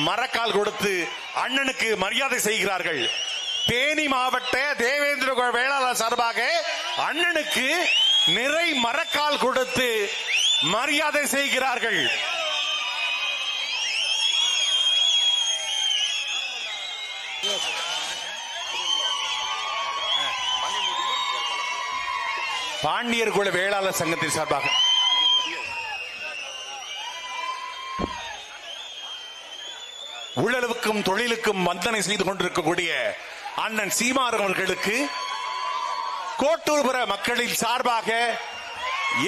மரக்கால் கொடுத்து அண்ணனுக்கு மரியாதை செய்கிறார்கள். தேனி மாவட்ட தேவேந்திர வேளாளர் சார்பாக அண்ணனுக்கு நிறை மரக்கால் கொடுத்து மரியாதை செய்கிறார்கள். பாண்டியர் குல வேளாளர் சங்கத்தின் சார்பாக உள்ளளவுக்கும் தொழிலுக்கும் வந்தனை செய்து கொண்டிருக்கக்கூடிய அண்ணன் சீமார் அவர்களுக்கு கோட்டூர்புர மக்களின் சார்பாக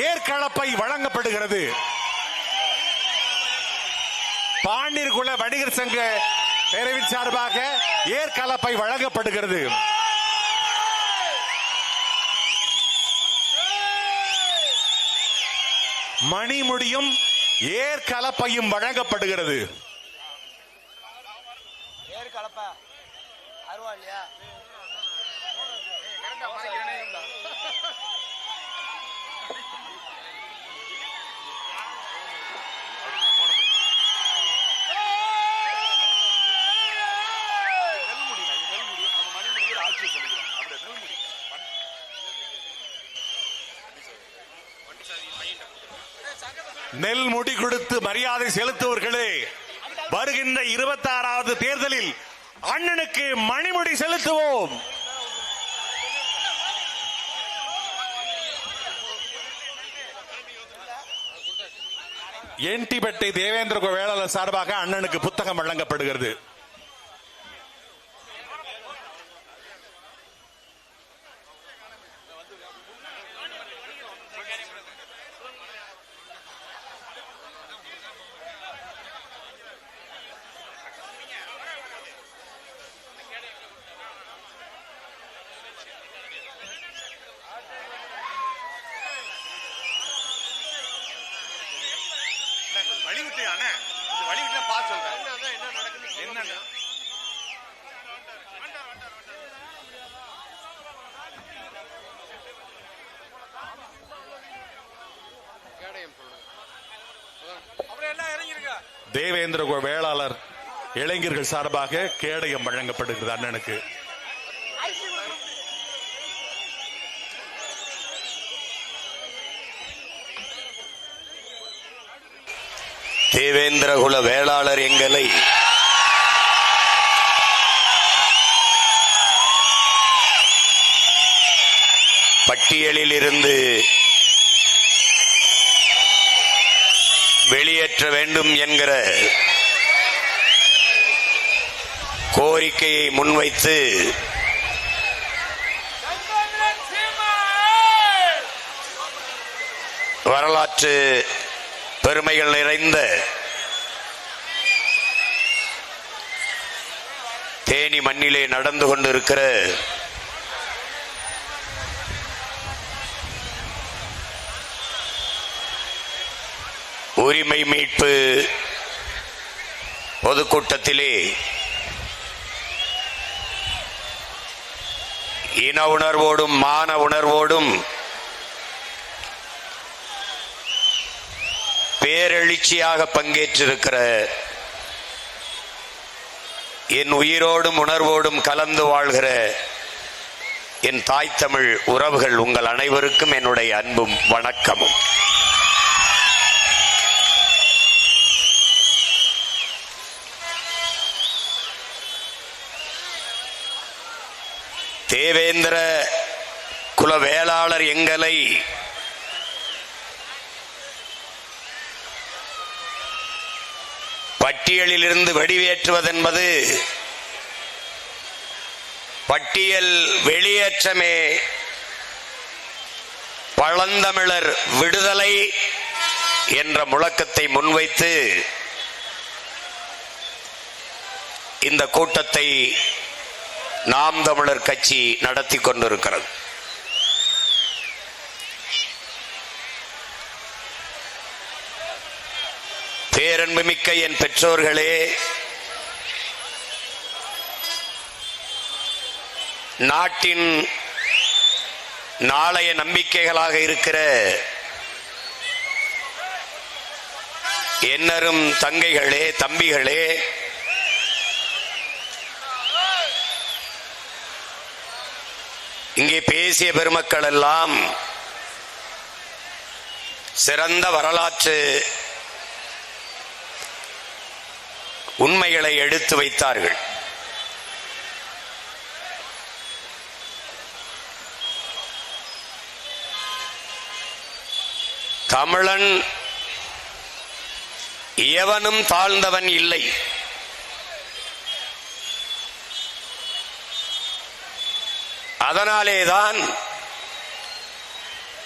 ஏற்களப்பை வழங்கப்படுகிறது. பாண்டியர் குல வணிகர் சங்க பேரவையின் சார்பாக ஏற்களப்பை வழங்கப்படுகிறது. மணிமுடியும் ஏற்கலப்பையும் வழங்கப்படுகிறது. நெல் முடி கொடுத்து மரியாதை செலுத்துவர்களே, வருகின்ற 26வது தேர்தலில் அண்ணனுக்கு மணிமுடி செலுத்துவோம். என்டிபேட்டை தேவேந்திர வேளாளர் சார்பாக அண்ணனுக்கு புத்தகம் வழங்கப்படுகிறது. தேவேந்திர வேளாளர் இளைஞர்கள் சார்பாக கேடயம் வழங்கப்படுகிறது அண்ணனுக்கு. தேவேந்திர குல வேளாளர் எங்களை பட்டியலில் இருந்து வெளியேற்ற வேண்டும் என்கிற கோரிக்கையை முன்வைத்து வரலாற்று பெருமைகள் நிறைந்த தேனி மண்ணிலே நடந்து கொண்டிருக்கிற உரிமை மீட்பு பொதுக்கூட்டத்திலே இன உணர்வோடும் மான உணர்வோடும் பேரெழுச்சியாக பங்கேற்றிருக்கிற என் உயிரோடும் உணர்வோடும் கலந்து வாழ்கிற என் தாய் தமிழ் உறவுகள் உங்கள் அனைவருக்கும் என்னுடைய அன்பும் வணக்கமும். தேவேந்திர குல வேளாளர் எங்களை பட்டியலிலிருந்து வெளியேற்றுவதென்பது பட்டியல் வெளியேற்றமே பழந்தமிழர் விடுதலை என்ற முழக்கத்தை முன்வைத்து இந்த கூட்டத்தை நாம் தமிழர் கட்சி நடத்தி கொண்டிருக்கிறது. பேரன்புமிக்க என் பெற்றோர்களே, நாட்டின் நாளைய நம்பிக்கைகளாக இருக்கிற என்னரும் தங்கைகளே, தம்பிகளே, இங்கே பேசிய பெருமக்கள் எல்லாம் சிறந்த வரலாற்று உண்மைகளை எடுத்து வைத்தார்கள். தமிழன் எவனும் தாழ்ந்தவன் இல்லை. அதனாலேதான்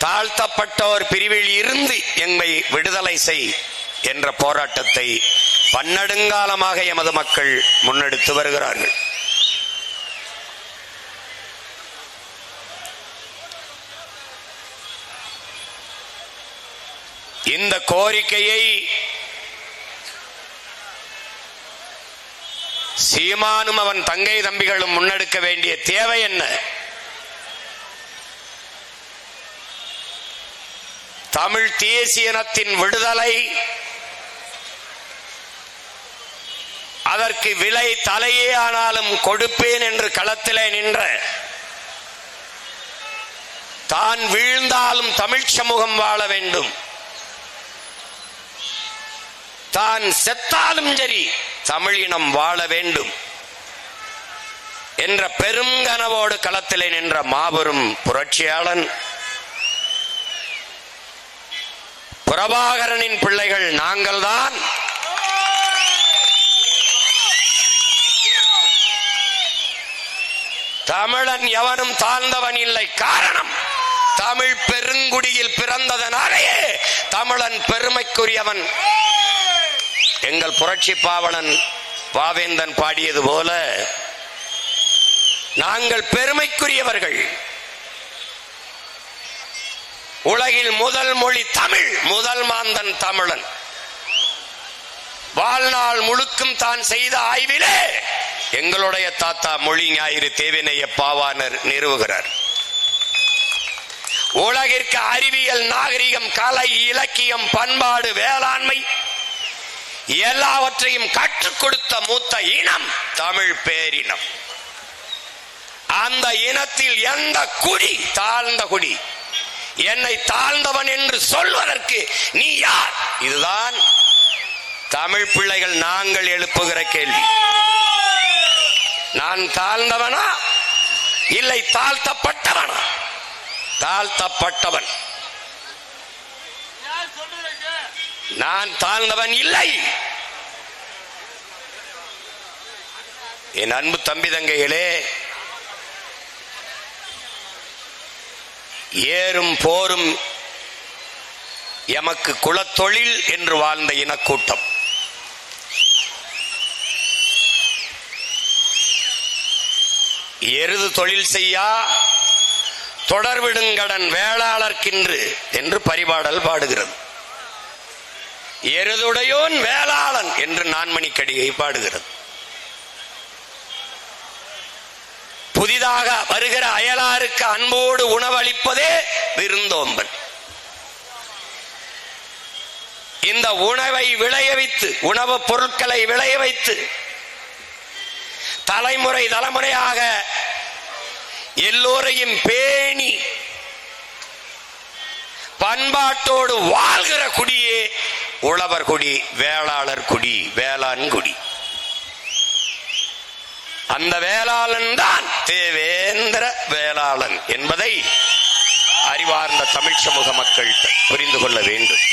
தாழ்த்தப்பட்டோர் பிரிவில் இருந்து எம்மை விடுதலை செய் என்ற போராட்டத்தை பன்னெடுங்காலமாக எமது மக்கள் முன்னெடுத்து வருகிறார்கள். இந்த கோரிக்கையை சீமானும் அவன் தங்கை தம்பிகளும் முன்னெடுக்க வேண்டிய தேவை என்ன? தமிழ் தேசிய இனத்தின் விடுதலை, அதற்கு விலை தலையே ஆனாலும் கொடுப்பேன் என்று களத்திலே நின்ற, தான் வீழ்ந்தாலும் தமிழ் சமூகம் வாழ வேண்டும், தான் செத்தாலும் சரி தமிழ் இனம் வாழ வேண்டும் என்ற பெரும் கனவோடு களத்திலே நின்ற மாபெரும் புரட்சியாளன் பிரபாகரனின் பிள்ளைகள் நாங்கள்தான். தமிழன் எவனும் தாழ்ந்தவன் இல்லை. காரணம், தமிழ் பெருங்குடியில் பிறந்ததனாலேயே தமிழன் பெருமைக்குரியவன். எங்கள் புரட்சி பாவலன் பாவேந்தன் பாடியது போல நாங்கள் பெருமைக்குரியவர்கள். உலகில் முதல் மொழி தமிழ், முதல் மாந்தன் தமிழன். வாழ்நாள் முழுக்கும் தான் செய்த ஆய்விலே எங்களுடைய தாத்தா மொழி ஞாயிறு தேவினைய பாவாணர் நிறுவுகிறார். உலகிற்கு அறிவியல், நாகரிகம், கலை, இலக்கியம், பண்பாடு, வேளாண்மை எல்லாவற்றையும் கற்றுக் கொடுத்த மூத்த இனம் தமிழ் பேரினம். அந்த இனத்தில் எந்த குடி தாழ்ந்த குடி? என்னை தாழ்ந்தவன் என்று சொல்வதற்கு நீ யார்? இதுதான் தமிழ் பிள்ளைகள் நாங்கள் எழுப்புகிற கேள்வி. நான் தாழ்ந்தவனா இல்லை தாழ்த்தப்பட்டவனா? தாழ்த்தப்பட்டவன். நான் தாழ்ந்தவன் இல்லை. என் அன்பு தம்பி தங்கைகளே, ஏறும் போரும் எமக்கு குலத்தொழில் என்று வாழ்ந்த இனக்கூட்டம் எருது தொழில் செய்யா தொடர்விடுங்கடன் வேளாளர்க்கின்று என்று பரிபாடல் பாடுகிறது. எருதுடையோன் வேளாளன் என்று நான்மணிக்கடிகை பாடுகிறது. புதிதாக வருகிற அயலாருக்கு அன்போடு உணவளிப்பதே விருந்தோம்பல். இந்த உணவை விளைய வைத்து, உணவுப் பொருட்களை விளைய வைத்து தலைமுறை தலைமுறையாக எல்லோரையும் பேணி பண்பாட்டோடு வாழ்கிற குடியே உழவர் குடி, வேளாளர் குடி, வேளாண் குடி. அந்த வேளாளன் தான் தேவேந்திர வேளாளன் என்பதை அறிவார்ந்த தமிழ் சமூக மக்கள் புரிந்து கொள்ள வேண்டும்.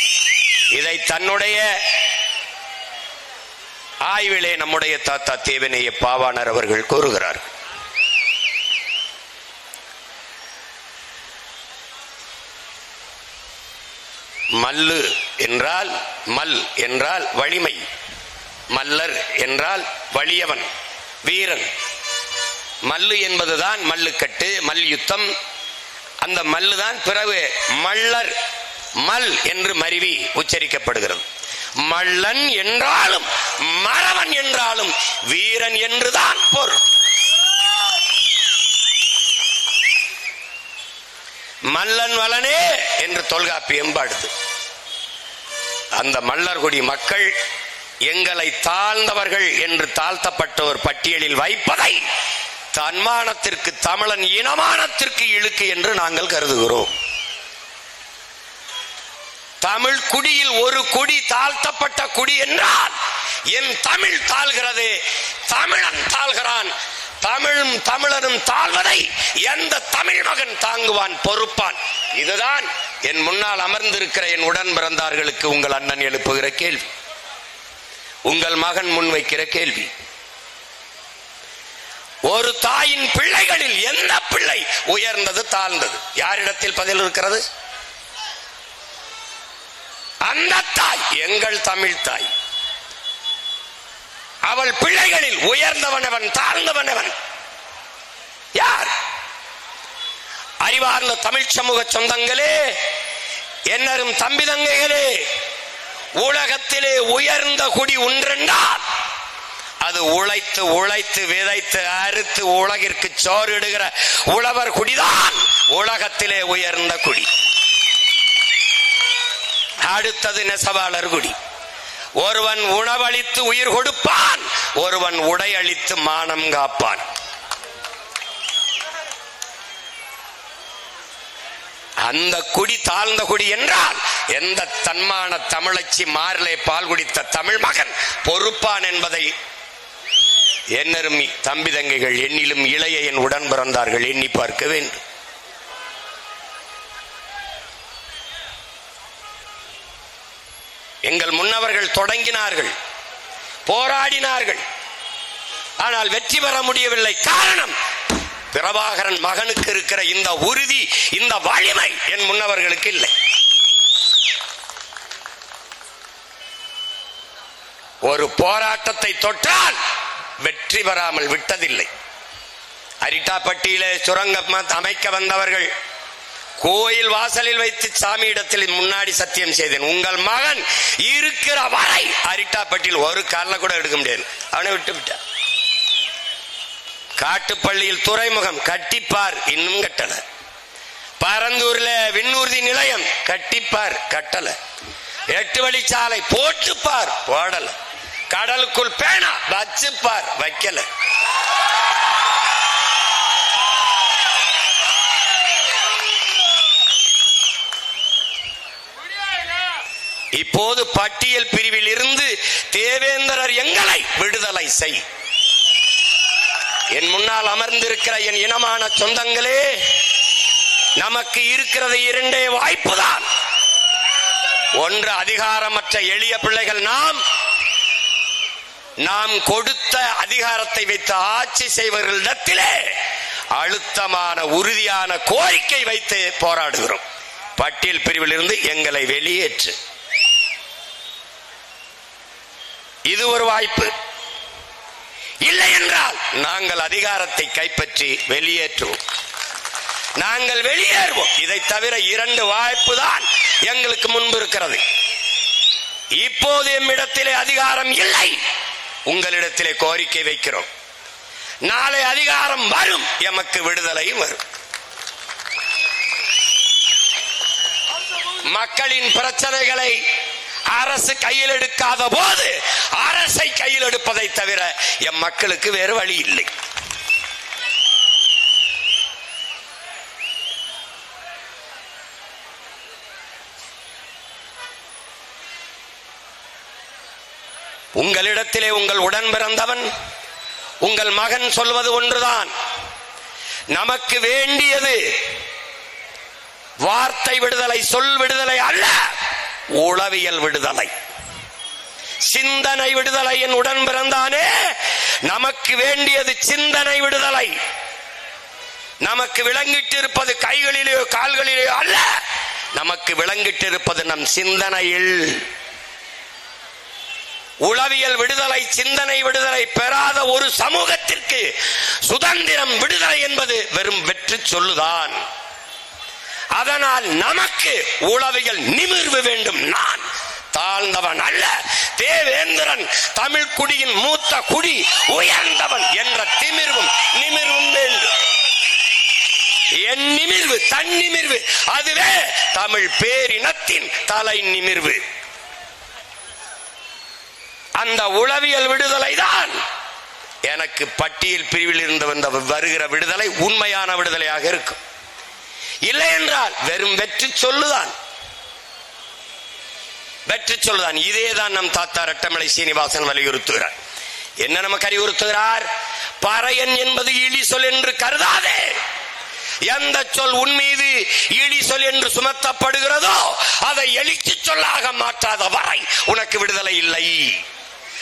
இதை தன்னுடைய ஆய்விலே நம்முடைய தாத்தா தேவனைய பாவாணர் அவர்கள் கூறுகிறார். மல்லு என்றால், மல் என்றால் வலிமை, மல்லர் என்றால் வலியவன், வீரன். மல்லு என்பதுதான் மல்லுக்கட்டு, மல்யுத்தம். அந்த மல்லுதான் பிறகு மல்லர், மல் என்று மருவி உச்சரிக்கப்படுகிறது. மல்லன் என்றாலும் மறவன் என்றாலும் வீரன் என்றுதான் பொருள். மல்லன் வலனே என்று தொல்காப்பியம் பாடுது. அந்த மல்லர்குடி மக்கள் எங்களை தாழ்ந்தவர்கள் என்று தாழ்த்தப்பட்டோர் பட்டியலில் வைப்பதை தன்மானத்திற்கு, தமிழன் இனமானத்திற்கு இழுக்கு என்று நாங்கள் கருதுகிறோம். தமிழ் குடியில் ஒரு குடி தாழ்த்தப்பட்ட குடி என்றால் என் தமிழ் தாழ்கிறது, தமிழன் தாழ்கிறான். தமிழும் தமிழனும் தாழ்வதை எந்த தமிழ் மகன் தாங்குவான், பொறுப்பான்? இதுதான் என் முன்னால் அமர்ந்திருக்கிற என் உடன் பிறந்தார்களுக்கு உங்கள் அண்ணன் எழுப்புகிற கேள்வி, உங்கள் மகன் முன்வைக்கிற கேள்வி. ஒரு தாயின் பிள்ளைகளில் எந்த பிள்ளை உயர்ந்தது, தாழ்ந்தது? யாரிடத்தில் பதில் இருக்கிறது? அந்த தாய் எங்கள் தமிழ் தாய். அவள் பிள்ளைகளில் உயர்ந்தவனவன், தாழ்ந்தவனவன் யார்? அறிவார்ந்த தமிழ் சமூக சொந்தங்களே, என்னரும் தம்பி தங்கைகளே, உலகத்திலே உயர்ந்த குடி ஒன்றென்றால் அது உழைத்து உழைத்து விதைத்து அறுத்து உலகிற்கு சோறிடுகிற உழவர் குடிதான் உலகத்திலே உயர்ந்த குடி. அடுத்தது நெசவாளர் குடி. ஒருவன் உணவளித்து உயிர் கொடுப்பான், ஒருவன் உடை அளித்து மானம் காப்பான். அந்த குடி தாழ்ந்த குடி என்றால் எந்த தன்மான தமிழச்சி மாரிலே பால் குடித்த தமிழ் மகன் பொறுப்பான் என்பதை என்னரும் தம்பி தங்கைகள், என்னிலும் இளைய என் உடன் பிறந்தார்கள் எண்ணி பார்க்க வேண்டும். எங்கள் முன்னவர்கள் தொடங்கினார்கள், போராடினார்கள், ஆனால் வெற்றி பெற முடியவில்லை. காரணம், பிரபாகரன் மகனுக்கு இருக்கிற இந்த உறுதி, இந்த வலிமை என் முன்னவர்களுக்கு இல்லை. ஒரு போராட்டத்தை தொட்டால் வெற்றி பெறாமல் விட்டதில்லை. அரிட்டாப்பட்டியிலே சுரங்கம் அமைக்க வந்தவர்கள் கோயில் வாசலில் வைத்து சாமியிடத்தில் முன்னாடி சத்தியம் செய்தேன், உங்கள் மகன் இருக்கிற வரை அரிட்டாப்பட்டியில் ஒரு காரணம் கூட எடுக்க முடியாது. அவனை விட்டு விட்டார். காட்டுப்பள்ளியில் துறைமுகம் கட்டிப்பார், இன்னும் கட்டல. பரந்தூர்ல விண்ணூர்தி நிலையம் கட்டிப்பார், கட்டல. 8 வழிச்சாலை போட்டுப்பார், போடல. கடலுக்குள் பேனா வச்சுப்பார், வைக்கல. இப்போது பட்டியல் பிரிவில் இருந்து தேவேந்திரர் எங்களை விடுதலை செய். என் முன்னால் அமர்ந்திருக்கிற என் இனமான சொந்தங்களே, நமக்கு இருக்கிறது 2 வாய்ப்புதான். ஒன்று, அதிகாரமற்ற எளிய பிள்ளைகள் நாம் கொடுத்த அதிகாரத்தை வைத்து ஆட்சி செய்வர்களிடத்திலே அழுத்தமான உறுதியான கோரிக்கை வைத்து போராடுகிறோம். பட்டியல் பிரிவில் இருந்து எங்களை வெளியேற்று. இது ஒரு வாய்ப்பு. இல்லை என்றால் நாங்கள் அதிகாரத்தை கைப்பற்றி வெளியேற்றுவோம். நாங்கள் வெளியேறுவோம். இதை தவிர 2 வாய்ப்பு தான் எங்களுக்கு முன்பு இருக்கிறது. இப்போது எம்மிடத்திலே அதிகாரம் இல்லை, உங்களிடத்திலே கோரிக்கை வைக்கிறோம். நாளை அதிகாரம் வரும், எமக்கு விடுதலையும் வரும். மக்களின் பிரச்சனைகளை அரசு கையில் எடுக்காத போது அரசை கையில் எடுப்பதை தவிர எம் மக்களுக்கு வேறு வழி இல்லை. உங்களிடத்திலே உங்கள் உடன் பிறந்தவன், உங்கள் மகன் சொல்வது ஒன்றுதான். நமக்கு வேண்டியது வார்த்தை விடுதலை, சொல் விடுதலை அல்ல, உளவியல் விடுதலை, சிந்தனை விடுதலை. என் உடன் பிறந்தானே, நமக்கு வேண்டியது சிந்தனை விடுதலை. நமக்கு விளங்கிட்டு இருப்பது கைகளிலேயோ கால்களிலேயோ அல்ல, நமக்கு விளங்கிட்டு இருப்பது நம் சிந்தனையில். உளவியல் விடுதலை, சிந்தனை விடுதலை பெறாத ஒரு சமூகத்திற்கு சுதந்திரம், விடுதலை என்பது வெறும் வெற்றி சொல்லுதான். அதனால் நமக்கு உளவியல் நிமிர்வு வேண்டும். நான் தாழ்ந்தவன் அல்ல, தேவேந்திரன் தமிழ் குடியின் மூத்த குடி, உயர்ந்தவன் என்ற திமிர்வும் நிமிர்வும் வேண்டும். என் நிமிர்வு, தன் நிமிர்வு, அதுவே தமிழ் பேரினத்தின் தலை நிமிர்வு. அந்த உளவியல் விடுதலை தான் எனக்கு பட்டியல் பிரிவில் இருந்து வந்த வருகிற விடுதலை உண்மையான விடுதலையாக இருக்கும். இல்லை என்றால் வெறும் வெற்றி சொல்லுதான், வெற்றி சொல்லுதான். இதேதான் நம் தாத்தா ரெட்டமலை சீனிவாசன் வலியுறுத்துகிறார். என்ன நமக்கு அறிவுறுத்துகிறார்? பறையன் என்பது இழி சொல் என்று கருதாதே. எந்த சொல் உன் மீது இழி சொல் என்று சுமத்தப்படுகிறதோ அதை எழுச்சி சொல்லாக மாற்றாத வரை உனக்கு விடுதலை இல்லை.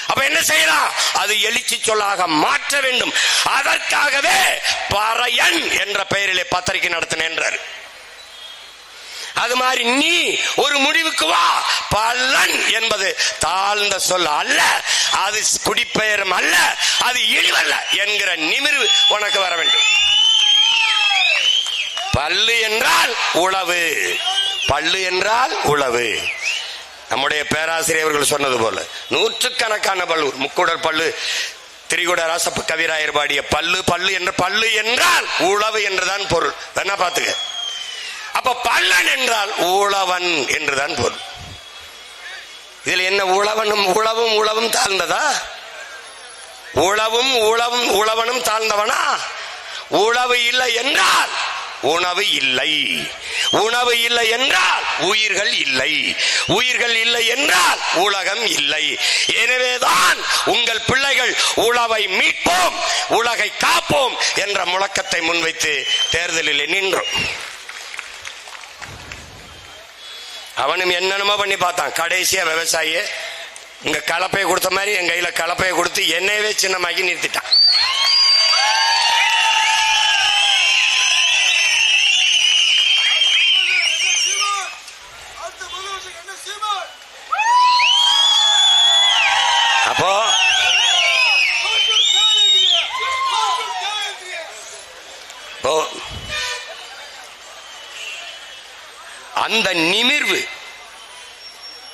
அப்ப என்ன செய்யலாம்? அது எழுச்சி சொல்லாக மாற்ற வேண்டும். அதற்காகவே பறையன் என்ற பெயரிலே பத்திரிகை நடத்தின என்றார். அது மாதிரி நீ ஒரு முடிவுக்கு வா. பல்லன் என்பது தாழ்ந்த சொல் அல்ல, அது குடிப்பெயரும் அல்ல, அது இழிவல்ல என்கிற நிமிர்வு உனக்கு வர வேண்டும். பல்லு என்றால் உளவு, பல்லு என்றால் உளவு. நம்முடைய பேராசிரியர் அவர்கள் சொன்னது போல நூற்றுக்கணக்கான பல்லு, முக்குடர் பல்லு, திரிகுட ராசப்ப கவிராயர் பாடிய பல்லு. பல்லு என்ற பல்லு என்றால் உளவு என்றுதான் பொருள். வேணா பாத்துக்க. அப்ப பல்லன் என்றால் உழவன் என்றுதான் பொருள். இதில் என்ன உழவனும் உழவும் உழவும் தாழ்ந்ததா? உழவும் உழவும் உழவனும் தாழ்ந்தவனா? உழவு இல்லை என்றால் உணவு இல்லை, உணவு இல்லை என்றால் உயிர்கள் இல்லை, உயிர்கள் இல்லை என்றால் உலகம் இல்லை. எனவேதான் உங்கள் பிள்ளைகள் உழவை மீட்போம், உலகை காப்போம் என்ற முழக்கத்தை முன்வைத்து தேர்தலில் நின்றோம். அவனும் என்னென்னமோ பண்ணி பார்த்தான். கடைசியா விவசாயி இங்க கலப்பையை கொடுத்த மாதிரி என் கையில கலப்பையை கொடுத்து என்னையவே சின்னமாக்கி நிறுத்திட்டான். அப்போ அந்த நிமிர்வு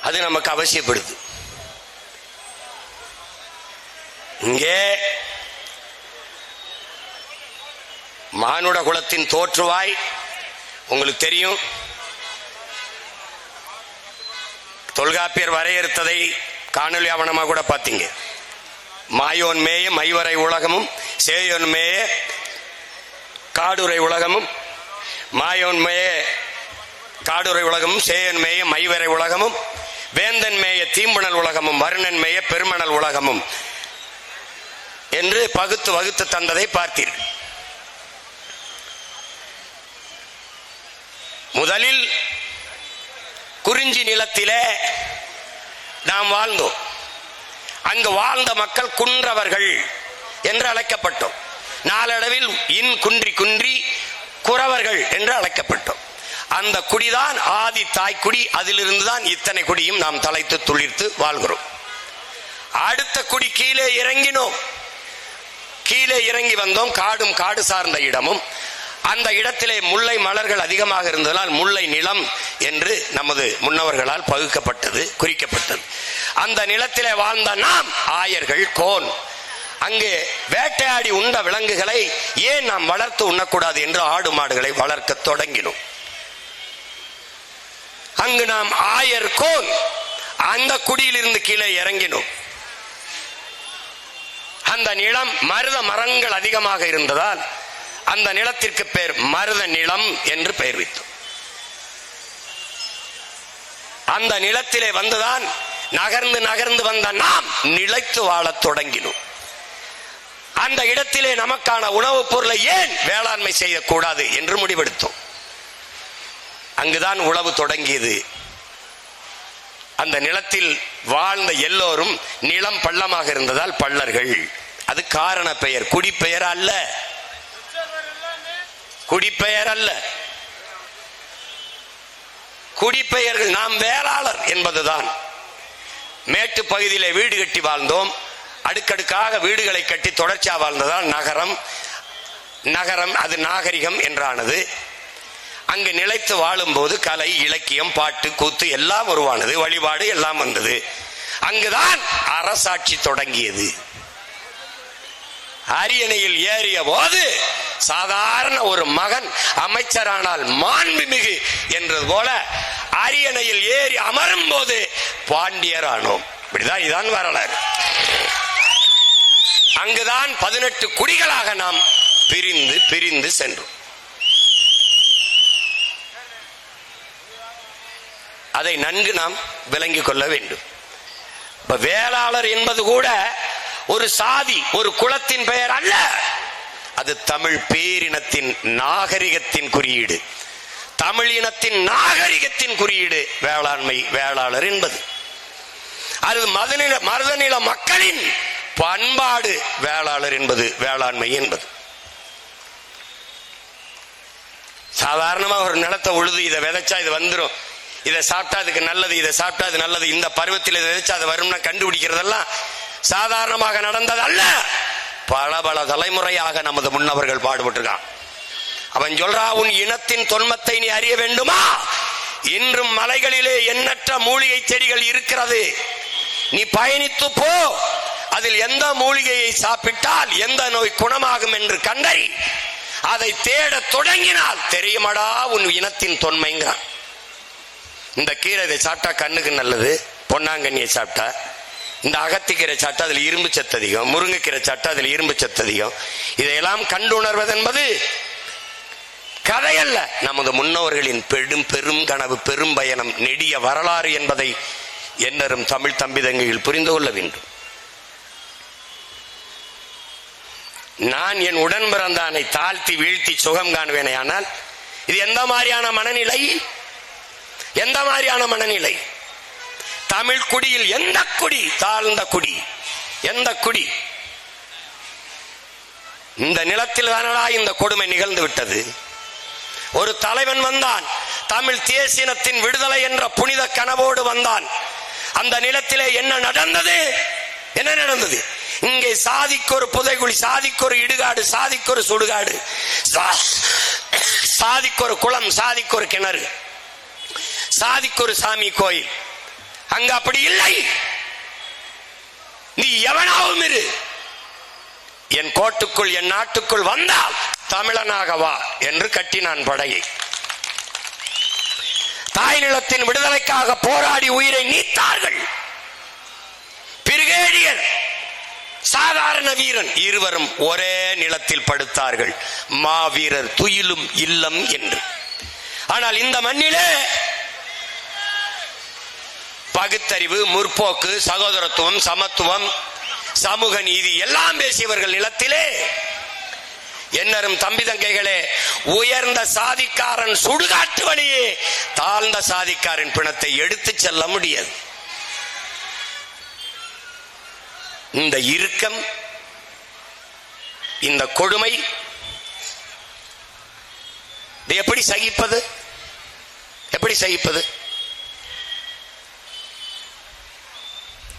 அது நமக்கு அவசியப்படுது. இங்கே மானுட குலத்தின் தோற்றுவாய் உங்களுக்கு தெரியும். தொல்காப்பியர் வரையறுத்ததை காணொலி ஆவணமாக கூட பார்த்தீங்க. மாயோன் மேய மைவரை உலகமும், சேயோன் மேய காடுரை உலகமும், மாயோன் மேய காடுரை உலகமும், சேயன் மேய மைவரை உலகமும், வேந்தன் மேய தீம்புணல் உலகமும், வருணன் மேய பெருமணல் உலகமும் என்று பகுத்து வகுத்து தந்ததை பார்த்தீர்கள். முதலில் குறிஞ்சி நிலத்திலே நாம் வாழ்ந்தோம். அங்கு வாழ்ந்த மக்கள் குன்றவர்கள் என்று அழைக்கப்பட்டோம். நாளடைவில் இன் குன்றி குன்றி குறவர்கள் என்று அழைக்கப்பட்டோம். அந்த குடிதான் ஆதி தாய்க்குடி. அதிலிருந்துதான் இத்தனை குடியும் நாம் தலைத்து துளிர்த்து வாழ்கிறோம். அடுத்த குடி கீழே இறங்கினோம். கீழே இறங்கி வந்தோம். காடும் காடு சார்ந்த இடமும், அந்த இடத்திலே முல்லை மலர்கள் அதிகமாக இருந்ததால் முல்லை நிலம் என்று நமது முன்னவர்களால் பகுக்கப்பட்டது, குறிக்கப்பட்டது. அந்த நிலத்திலே வாழ்ந்த நாம் ஆயர்கள், கோன், அங்கே வேட்டையாடி உண்ட விலங்குகளை ஏன் நாம் வளர்த்து உண்ணக்கூடாது என்று ஆடு மாடுகளை வளர்க்க தொடங்கினோம். அங்கு நாம் ஆயர், கோன், அந்த குடியிலிருந்து கீழே இறங்கினோம். அந்த நிலம் மருத மரங்கள் அதிகமாக இருந்ததால் அந்த நிலத்திற்கு பெயர் மருத நிலம் என்று பெயர் வைத்தோம். அந்த நிலத்திலே வந்துதான் நகர்ந்து நகர்ந்து வந்த நாம் நிலைத்து வாழத் தொடங்கினோம். அந்த இடத்திலே நமக்கான உணவுப் பொருளை ஏன் வேளாண்மை செய்யக்கூடாது என்று முடிவெடுத்தோம். அங்குதான் உழவு தொடங்கியது. அந்த நிலத்தில் வாழ்ந்த எல்லோரும் நிலம் பள்ளமாக இருந்ததால் பள்ளர்கள். அது காரண பெயர், குடிப்பெயர் அல்ல, குடிப்பெயர் அல்ல. குடிப்பெயர்கள் நாம் வேளாளர் என்பதுதான். மேட்டு பகுதியிலே வீடு கட்டி வாழ்ந்தோம். அடுக்கடுக்காக வீடுகளை கட்டி தொடர்ச்சியா வாழ்ந்ததால் நகரம், நகரம் அது நாகரிகம் என்றானது. அங்கு நிலைத்து வாழும் போது கலை, இலக்கியம், பாட்டு, கூத்து எல்லாம் உருவானது. வழிபாடு எல்லாம் வந்தது. அங்குதான் அரசாட்சி தொடங்கியது. அரியணையில் ஏறிய போது சாதாரண ஒரு மகன் அமைச்சரானால் மாண்புமிகு என்றது போல அரியணையில் ஏறி அமரும் போது பாண்டியர் ஆனோம். இப்படிதான், இதான் வரலாறு. அங்குதான் 18 குடிகளாக நாம் பிரிந்து பிரிந்து சென்றோம். அதை நன்கு நாம் விளங்கிக் கொள்ள வேண்டும். இப்ப வேளாளர் என்பது கூட ஒரு சாதி, ஒரு குலத்தின் பெயர் அல்ல. அது தமிழ் பேரினத்தின் நாகரிகத்தின் குறியீடு, தமிழ் இனத்தின் நாகரிகத்தின் குறியீடு வேளாண்மை, வேளாளர் என்பது. அது மருதநில மக்களின் பண்பாடு வேளாளர் என்பது, வேளாண்மை என்பது. சாதாரணமா ஒரு நிலத்தை உழுது இதை விதைச்சா இது வந்துடும், இதை சாப்பிட்டா அதுக்கு நல்லது, இதை சாப்பிட்டா அது நல்லது, இந்த பருவத்தில் இதை விதைச்சா அது வரும்னா கண்டுபிடிக்கிறதெல்லாம் சாதாரணமாக நடந்தது அல்ல. பல பல தலைமுறையாக நமது முன்னவர்கள் பாடுபட்டிருக்கான். அவன் சொல்றா, உன் இனத்தின் தொன்மத்தை நீ அறிய வேண்டுமா? இன்றும் மலைகளிலே எண்ணற்ற மூலிகை செடிகள் இருக்கிறது. நீ பயணித்து போ, அதில் எந்த மூலிகையை சாப்பிட்டால் எந்த நோய் குணமாகும் என்று கண்டறி. அதை தேட தொடங்கினால் தெரியுமடா உன் இனத்தின் தொன்மைங்கிறான். இந்த கீரை இதை சாப்பிட்டா கண்ணுக்கு நல்லது, பொன்னாங்கண்ணியை சாப்பிட்டா, இந்த அகத்திக்கீரை சாப்பிட்டா அதில் இரும்பு சத்து அதிகம், முருங்கைக்கீரை சாப்பிட்டா அதில் இரும்பு சத்து அதிகம். இதையெல்லாம் கண்டுணர்வது என்பது கதையல்ல, நமது முன்னோர்களின் பெரும் கனவு, பெரும் பயணம், நெடிய வரலாறு என்பதை என்னரும் தமிழ் தம்பி தங்கைகள் புரிந்து கொள்ள வேண்டும். நான் என் உடன் பிறந்தானை தாழ்த்தி வீழ்த்தி சுகம் காணுவேனே. ஆனால் இது எந்த மாதிரியான மனநிலை? எந்த மாதிரியான மனநிலை? தமிழ் குடியில் எந்த குடி தாழ்ந்த குடி? எந்த குடி? இந்த நிலத்தில் தானடா இந்த கொடுமை நிகழ்ந்து விட்டது. ஒரு தலைவன் வந்தான், தமிழ் தேசினத்தின் விடுதலை என்ற புனித கனவோடு வந்தான். அந்த நிலத்திலே என்ன நடந்தது? என்ன நடந்தது? இங்கே சாதிக்கு ஒரு புதைகுழி, சாதிக்கு ஒரு இடுகாடு, சாதிக்கு ஒரு சுடுகாடு, சாதிக்கு ஒரு குளம், சாதிக்கு ஒரு கிணறு, சாதிக்கு ஒரு சாமி கோயில். அங்க அப்படி இல்லை. நீ எவனாவும் இரு, என் கோட்டுக்குள் என் நாட்டுக்குள் வந்தால் தமிழனாக வா என்று கட்டினான் படையை. தாய் நிலத்தின் விடுதலைக்காக போராடி உயிரை நீத்தார்கள். பிரிகேடியர், சாதாரண வீரன், இருவரும் ஒரே நிலத்தில் படுத்தார்கள். மாவீரர் துயிலும் இல்லம் என்று. ஆனால் இந்த மண்ணிலே பகுத்தறிவு, முற்போக்கு, சகோதரத்துவம், சமத்துவம், சமூக நீதி எல்லாம் பேசியவர்கள் நிலத்திலே என்னரும் தம்பி தங்கைகளே, உயர்ந்த சாதிக்காரன் சுடுகாட்டு வழியே தாழ்ந்த சாதிக்காரன் பிணத்தை எடுத்து செல்ல முடியாது. இந்த இறுக்கம், இந்த கொடுமை எப்படி சகிப்பது? எப்படி சகிப்பது?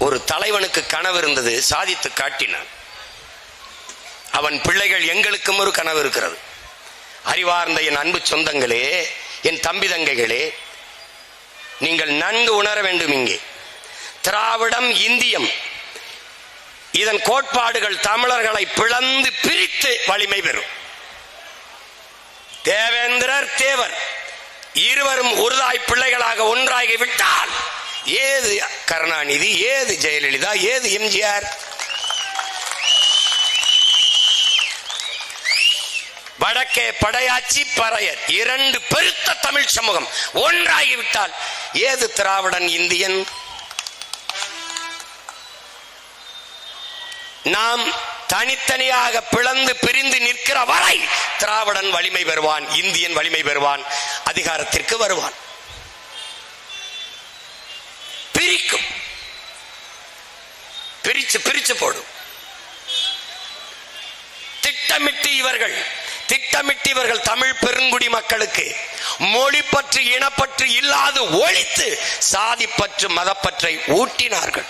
ஒரு தலைவனுக்கு கனவு இருந்தது, சாதித்து காட்டினான். அவன் பிள்ளைகள், எங்களுக்கும் ஒரு கனவு இருக்கிறது. அறிவார்ந்த என் அன்பு சொந்தங்களே, என் தம்பி தங்கைகளே, நீங்கள் நன்கு உணர வேண்டும். இங்கே திராவிடம், இந்தியம், இதன் கோட்பாடுகள் தமிழர்களை பிளந்து பிரித்து வலிமை பெறும். தேவேந்திரர், தேவர் இருவரும் ஒருதாய் பிள்ளைகளாக ஒன்றாகி விட்டால் ஏது கருணாநிதி, ஏது ஜெயலலிதா, ஏது எம்ஜிஆர்? வடக்கே படையாச்சி, பறையர், இரண்டு பெருத்த தமிழ் சமூகம் ஒன்றாகிவிட்டால் ஏது திராவிடன், இந்தியன்? நாம் தனித்தனியாக பிளந்து பிரிந்து நிற்கிற வரை திராவிடன் வலிமை பெறுவான், இந்தியன் வலிமை பெறுவான், அதிகாரத்திற்கு வருவான். பிரிக்கும், பிரிச்சு பிரிச்சு போடும். திட்டமிட்டு இவர்கள் தமிழ் பெருங்குடி மக்களுக்கு மொழி பற்று, இனப்பற்று இல்லாது ஒழித்து சாதி பற்று, மதப்பற்றை ஊட்டினார்கள்.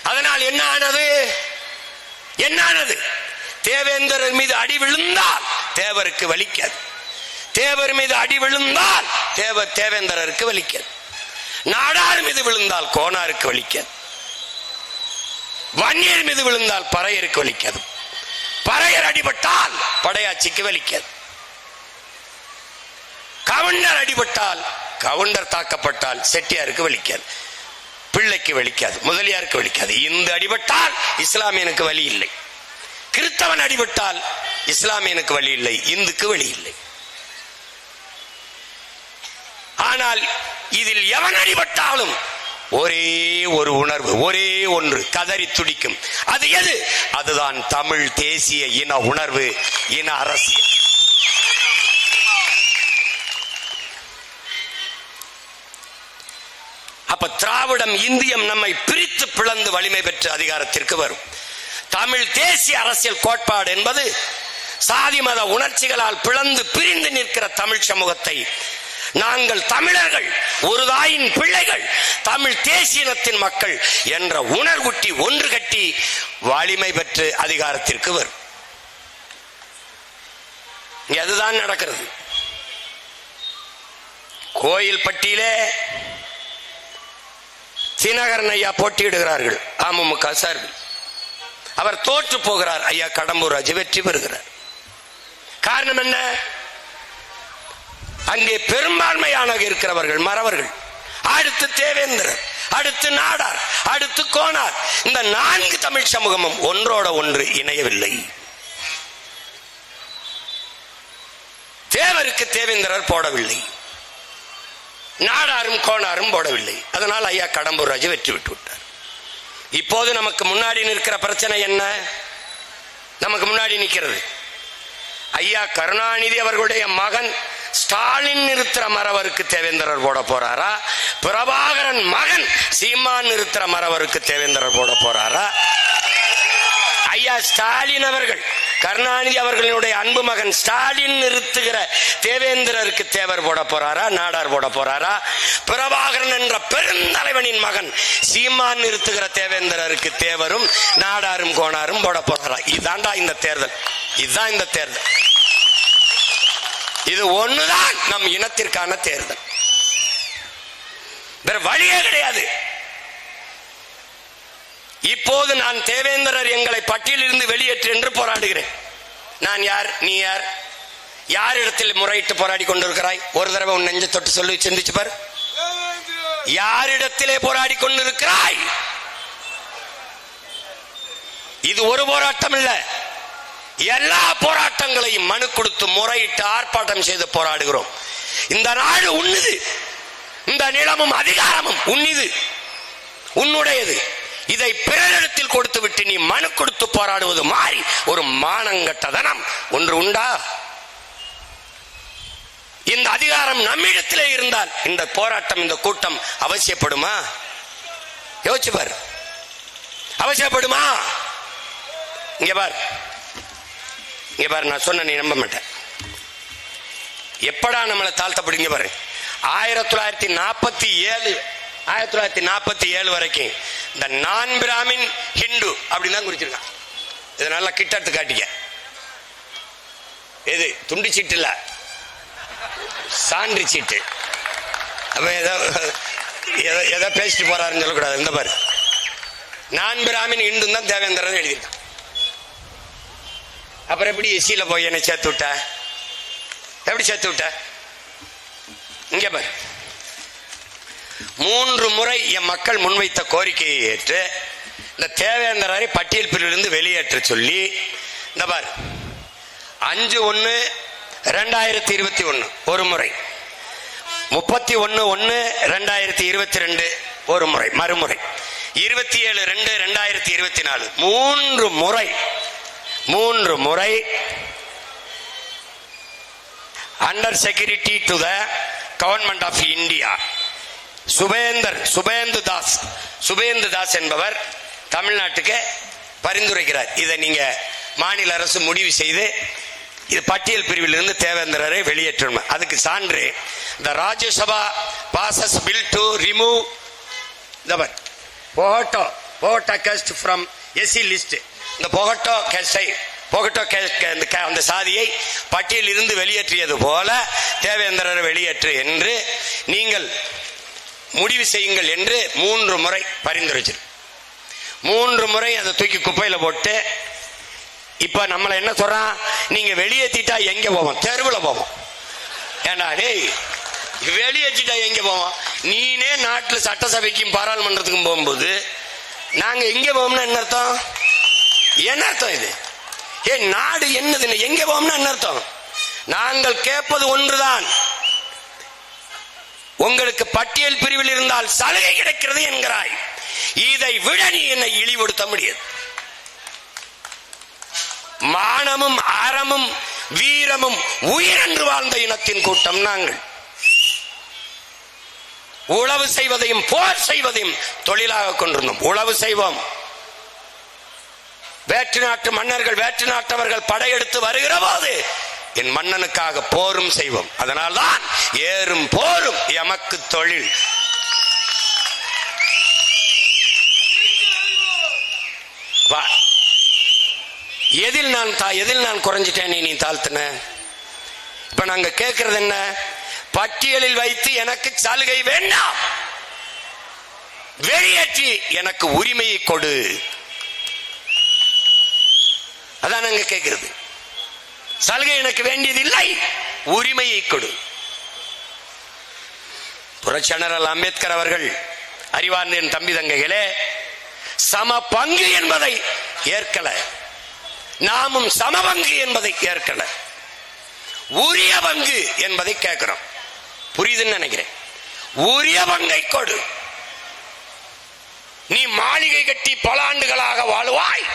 அதனால் என்ன ஆனது? என்ன ஆனது? தேவேந்திரர் மீது அடி விழுந்தால் தேவருக்கு வலிக்காது, தேவர் மீது அடி விழுந்தால் தேவேந்திரருக்கு வலிக்காது, நாடார் மீது விழுந்தால் கோனாருக்கு வலிக்காது, வன்னியர் மீது விழுந்தால் பறையருக்கு வலிக்காது, பறையர் அடிபட்டால் படையாட்சிக்கு வலிக்காது, கவுண்டர் அடிபட்டால், கவுண்டர் தாக்கப்பட்டால் செட்டியாருக்கு வலிக்காது. பிள்ளைக்கு வலிக்காது, முதலியாருக்கு வலிக்காது. இந்து அடிபட்டால் இஸ்லாமியனுக்கு வலி இல்லை, கிறிஸ்தவன் அடிபட்டால் இஸ்லாமியனுக்கு வலி இல்லை, இந்துக்கு வலி இல்லை. ஆனால் இதில் எவன் அடிபட்டாலும் ஒரே ஒரு உணர்வு, ஒரே ஒன்று கதறி துடிக்கும். அது எது? அதுதான் தமிழ் தேசிய இன உணர்வு, இன அரசியல். அப்ப திராவிடம் இந்தியம் நம்மை பிரித்து பிளந்து வலிமை பெற்று அதிகாரத்திற்கு வரும். தமிழ் தேசிய அரசியல் கோட்பாடு என்பது சாதி மத உணர்ச்சிகளால் பிளந்து பிரிந்து நிற்கிற தமிழ் சமூகத்தை நாங்கள் தமிழர்கள், ஒரு தாயின் பிள்ளைகள், தமிழ் தேசியத்தின் மக்கள் என்ற உணர்வுட்டி ஒன்று கட்டி வலிமை பெற்று அதிகாரத்திற்கு வரும். அதுதான் நடக்கிறது. கோயில்பட்டியிலே தினகரன் ஐயா போட்டியிடுகிறார்கள் அமமுக சார்பில். அவர் தோற்று போகிறார். ஐயா கடம்பூர் ராஜு வெற்றி பெறுகிறார். காரணம் என்ன? அங்கே பெரும்பான்மையான இருக்கிறவர்கள் மறவர்கள், அடுத்து தேவேந்திரர், அடுத்து நாடார், அடுத்து கோனார். இந்த 4 தமிழ் சமூகமும் ஒன்றோட ஒன்று இணையவில்லை. தேவருக்கு தேவேந்திரர் போடவில்லை, நாடாரும் கோனாரும் போடவில்லை. அதனால் ஐயா கடம்பூர் ராஜு வெற்றி பெற்று விட்டார். இப்போது நமக்கு முன்னாடி நிற்கிற பிரச்சனை என்ன? நமக்கு முன்னாடி நிற்கிறது ஐயா கருணாநிதி அவர்களுடைய மகன் ஸ்டாலின் நிறுத்துற மறவருக்கு தேவேந்திரர் போட போறாரா, பிரபாகரன் மகன் சீமான் நிறுத்துற மறவருக்கு தேவேந்திரர் போட போறாரா? ஐயா ஸ்டாலின் அவர்கள், கருணாநிதி அவர்களுடைய அன்பு மகன் ஸ்டாலின் நிறுத்துகிற தேவேந்திரருக்கு தேவர் போட போறாரா, நாடார் போட போறாரா? பிரபாகரன் என்ற பெருந்தலைவனின் மகன் சீமான் நிறுத்துகிற தேவேந்திரருக்கு தேவரும் நாடாரும் கோனாரும் போட போறாரா? இதாண்டா இந்த தேர்தல், இதுதான் இந்த தேர்தல். இது ஒண்ணுதான் நம் இனத்திற்கான தேர்தல், வேற வழியே கிடையாது. இப்போது நான் தேவேந்திரர் எங்களை பட்டியலிருந்து வெளியேற்று என்று போராடுகிறேன். நான் யார்? நீ யார்? யாரிடத்தில் முறையிட்டு போராடி கொண்டிருக்கிறாய்? ஒரு தடவை உன் நெஞ்ச தொட்டு சொல்லி சிந்திச்சு பார். யாரிடத்திலே போராடி கொண்டிருக்கிறாய்? இது ஒரு போராட்டம் இல்ல, எல்லா போராட்டங்களையும் மனு கொடுத்து முறையிட்டு ஆர்ப்பாட்டம் செய்து போராடுகிறோம். இந்த நாடு உன்னுது, இந்த நிலமும் அதிகாரமும் உன்னிது, உன்னுடையது. இதை பிறரிடத்தில் கொடுத்து விட்டு நீ மனு கொடுத்து போராடுவது மாறி ஒரு மானங்கட்டதனம் ஒன்று உண்டா? இந்த அதிகாரம் நம்மிடத்திலே இருந்தால் இந்த போராட்டம், இந்த கூட்டம் அவசியப்படுமா? யோசிச்சு பார், அவசியப்படுமா? இங்க பார், இங்க பாரு, நான் சொன்ன நீ நம்ப மாட்டேன். எப்படா நம்மளை தாழ்த்தப்படுங்க பாரு. 1947 வரைக்கும் இந்த நான் பிராமின் ஹிந்து அப்படின்னு தான் குறிச்சிருக்கான். இதை நல்லா கிட்ட எடுத்து காட்டிக்க. எது துண்டு சீட்டு இல்ல, சான்று சீட்டு. அப்ப எதோ பேசிட்டு போறாருன்னு சொல்லக்கூடாது. இந்த பாரு, நான் பிராமின் ஹிந்து தான் தேவேந்திரன் எழுதியிருக்கான். அப்புறம் எப்படி எஸ்சியில போய் என்ன சேர்த்து விட்ட? எப்படி சேர்த்து விட்ட? இங்க பாரு, 3 முறை என் மக்கள் முன்வைத்த கோரிக்கையை ஏற்று இந்த தேவேந்திரரை பட்டியல் பிரிவிலிருந்து வெளியேற்ற சொல்லி, இந்த பாரு 5/1/2021 ஒரு முறை, 31/1/2022 ஒரு முறை, மறுமுறை 27/2/2024 3 முறை under security to the government of India Subhendu Das என்பவர் தமிழ்நாட்டுக்கு பரிந்துரைக்கிறார். இதை நீங்க மாநில அரசு முடிவு செய்து இது பட்டியல் பிரிவில் இருந்து தேவேந்திரரை வெளியேற்றணும். அதுக்கு சான்று the Rajya Sabha passes bill to remove the Pohoto caste from SC list. இந்த போகட்டோ அந்த சாதியை பட்டியலில் இருந்து வெளியேற்றியது போல தேவேந்திரரை வெளியேற்று என்று நீங்கள் முடிவு செய்யுங்கள் என்று 3 முறை பரிந்துரைச்சு 3 முறை அதை தூக்கி குப்பையில போட்டு இப்ப நம்மள என்ன சொல்றான்? நீங்க வெளியேற்றிட்டா எங்க போவோம்? தெருவில் போவோம். ஏண்டா டேய், வெளியேற்றிட்டா எங்க போவோம்? நீனே நாட்டில் சட்டசபைக்கும் பாராளுமன்றத்துக்கும் போகும்போது நாங்க எங்க போவோம்னா என்ன அர்த்தம்? என்ன அர்த்தம் இது? நாடு என்னது? எங்க போவோம்னா என்ன அர்த்தம்? நாங்கள் கேட்பது ஒன்றுதான், உங்களுக்கு பட்டியல் பிரிவில் இருந்தால் சலுகை கிடைக்கிறது என்கிறாய். இதை விட நீ என்னை இழிவுபடுத்த முடியாது. மானமும் அறமும் வீரமும் உயிரென்று வாழ்ந்த இனத்தின் கூட்டம் நாங்கள். உழவு செய்வதையும் போர் செய்வதையும் தொழிலாக கொண்டிருந்தோம். உழவு செய்வோம். வேற்று நாட்டு மன்னர்கள் வேற்று நாட்டவர்கள் படையெடுத்து வருகிற போது என் மன்னனுக்காக போரும் செய்வோம். அதனால்தான் ஏறும் போரும் எமக்கு தொழில். எதில் நான் குறைஞ்சிட்டேன், நீ தாழ்த்தின? இப்ப நாங்க கேட்கிறது என்ன? பட்டியலில் வைத்து எனக்கு சலுகை வேண்டாம், வெளியேற்றி எனக்கு உரிமையை கொடு. அதான் நாங்க கேட்கிறது. சலுகை எனக்கு வேண்டியதில்லை, உரிமையை கொடு. புரட்சி ஜெனரல் அம்பேத்கர் அவர்கள் அறிவார்ந்த என் தம்பி தங்கைகளே, சம பங்கு என்பதை ஏற்கல, நாமும் சம பங்கு என்பதை ஏற்கல, உரிய பங்கு என்பதை கேட்கிறோம். புரியுதுன்னு நினைக்கிறேன். உரிய பங்கை கொடு. நீ மாளிகை கட்டி பல ஆண்டுகளாக வாழ்வாய்,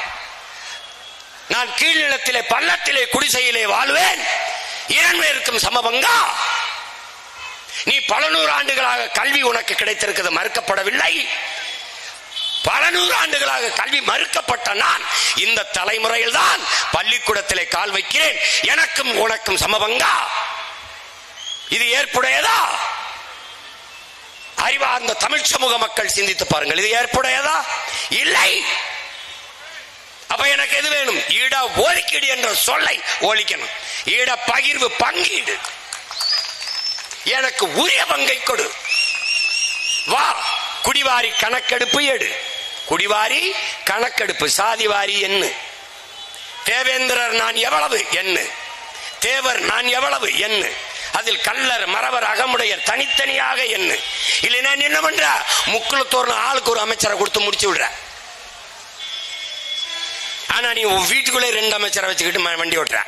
நான் கீழ்நிலத்திலே பள்ளத்திலே குடிசையிலே வாழ்வேன். இரண்டுக்கும் சமபங்கா? நீ பல நூறு ஆண்டுகளாக கல்வி உனக்கு கிடைத்திருக்கிறது, மறுக்கப்படவில்லை. பல நூறு ஆண்டுகளாக கல்வி மறுக்கப்பட்ட நான் இந்த தலைமுறையில் தான் பள்ளிக்கூடத்திலே கால் வைக்கிறேன். எனக்கும் உனக்கும் சமபங்கா? இது ஏற்புடையதா? அறிவார்ந்த தமிழ் சமூக மக்கள் சிந்தித்து பாருங்கள். இது ஏற்புடையதா? இல்லை. அப்ப எனக்கு எது வேணும்? ஈட ஒதுக்கீடு என்ற சொல்லை ஒழிக்கணும். ஈட பகிர்வு, பங்கீடு. எனக்கு உரிய பங்கை கொடு. வா, குடிவாரி கணக்கெடுப்பு எடு. குடிவாரி கணக்கெடுப்பு, சாதிவாரி எண்ணு. தேவேந்திரர் நான் எவ்வளவு எண்ணு, தேவர் நான் எவ்வளவு எண்ணு. அதில் கல்லர் மறவர் அகமுடையர் தனித்தனியாக எண்ணு. இல்லைன்னா என்ன பண்ற? முக்குளத்தோர்னு ஆளுக்கு ஒரு அமைச்சரை கொடுத்து முடிச்சு விடுற. ஆனா நீ வீட்டுக்குள்ளே 2 அமைச்சரை வச்சுக்கிட்டு வண்டி ஓட்டுற.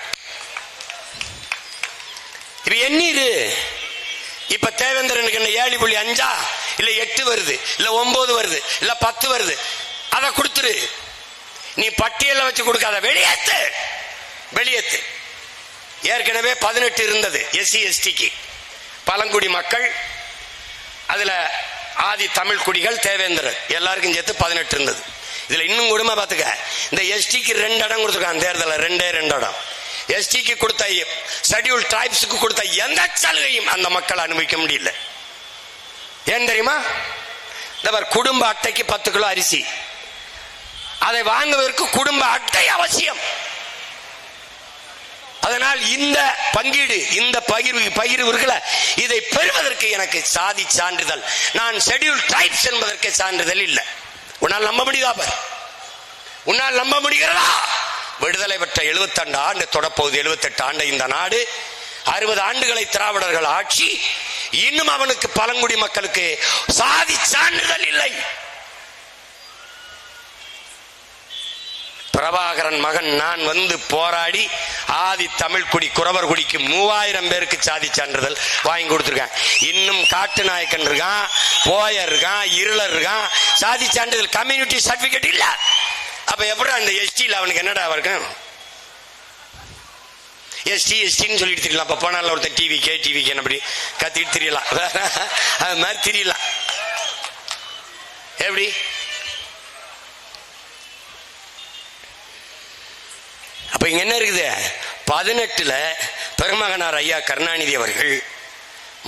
இப்ப எண்ணீரு. இப்ப தேவேந்திரனுக்கு என்ன 7.5 இல்ல 8 வருது, இல்ல 9 வருது, இல்ல 10 வருது. அதை கொடுத்துரு. நீ பட்டியல வச்சு கொடுக்காத, வெளியேத்து, வெளியேத்து. ஏற்கனவே 18 இருந்தது எஸ்சி எஸ்டிக்கு, பழங்குடி மக்கள், அதுல ஆதி தமிழ் குடிகள், தேவேந்திரர் எல்லாருக்கும் சேர்த்து 18 இருந்தது. இதுல இன்னும் கொடுமை பாத்துக்க. இந்த எஸ்டிக்கு 2 இடம் கொடுத்துருக்கான் தேர்தல, 2 இடம். எஸ்டிக்கு கொடுத்த, ஷெட்யூல் டிரைப்ஸுக்கு கொடுத்த எந்த சலுகையும் அந்த மக்கள் அனுபவிக்க முடியல. ஏன் தெரியுமா? குடும்ப அட்டைக்கு 10 கிலோ அரிசி, அதை வாங்குவதற்கு குடும்ப அட்டை அவசியம். அதனால் இந்த பங்கீடு, இந்த பகிர்வுகளை இதை பெறுவதற்கு எனக்கு சாதி சான்றிதழ், நான் ஷெட்யூல் டிரைப்ஸ் என்பதற்கு சான்றிதழ் இல்லை. உன்னால் நம்ப முடியுதா? உன்னால் நம்ப முடிகிறதா? விடுதலை பெற்ற 72 ஆண்டு தொடப்போகுது, 78 ஆண்டு இந்த நாடு, 60 ஆண்டுகளை திராவிடர்கள் ஆட்சி. இன்னும் அவனுக்கு பழங்குடி மக்களுக்கு சாதி சான்றிதழ் இல்லை. பிரபாகரன் மகன் நான் வந்து போராடி ஆதி தமிழ் குடி குறவர் குடிக்கு 3000 பேருக்கு சாதி சான்றிதழ் வாங்கி கொடுத்துருக்கேன். இன்னும் காட்டு நாயக்கன் இருக்கான், போயர் இருக்கான், இருளர் இருக்கான், சாதி சான்றிதழ் கம்யூனிட்டி சர்டிபிகேட் இல்ல. அப்ப எப்படி அந்த எஸ்டியில் அவனுக்கு என்னடா இருக்கும்? எஸ்டின்னு சொல்லிட்டு தெரியலாம். அப்ப போனால ஒருத்தன் டிவிக்கு அப்படி கத்திட்டு தெரியலாம், அது மாதிரி தெரியலாம். எப்படி? அப்ப இங்க என்ன இருக்குது? 18ல் பெருமகனார் ஐயா கருணாநிதி அவர்கள்,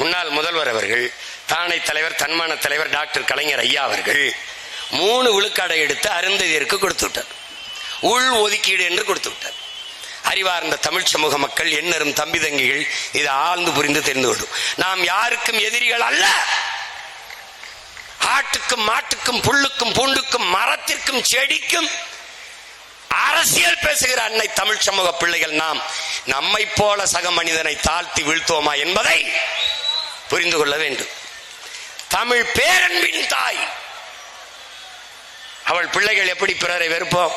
முன்னாள் முதல்வர் அவர்கள், தானை தலைவர், தன்மான தலைவர் டாக்டர் கலைஞர் ஐயா அவர்கள் 3 விழுக்காடை எடுத்து அருந்ததியருக்கு கொடுத்து விட்டார். உள் ஒதுக்கீடு என்று கொடுத்து விட்டார். அறிவார்ந்த தமிழ் சமூக மக்கள், எண்ணரும் தம்பி தங்கிகள் இதை ஆழ்ந்து புரிந்து தெரிந்து கொள்ளும். நாம் யாருக்கும் எதிரிகள் அல்ல. ஆட்டுக்கும் மாட்டுக்கும் புல்லுக்கும் பூண்டுக்கும் மரத்திற்கும் செடிக்கும் அரசியல் பேசுகிற அன்னை தமிழ் சமூக பிள்ளைகள் நாம் நம்மை போல சக மனிதனை தாழ்த்தி வீழ்த்துவோமா என்பதை புரிந்து கொள்ள வேண்டும். தமிழ் பேரன்பின் தாய். அவள் பிள்ளைகள் எப்படி பிறரை வெறுப்போம்?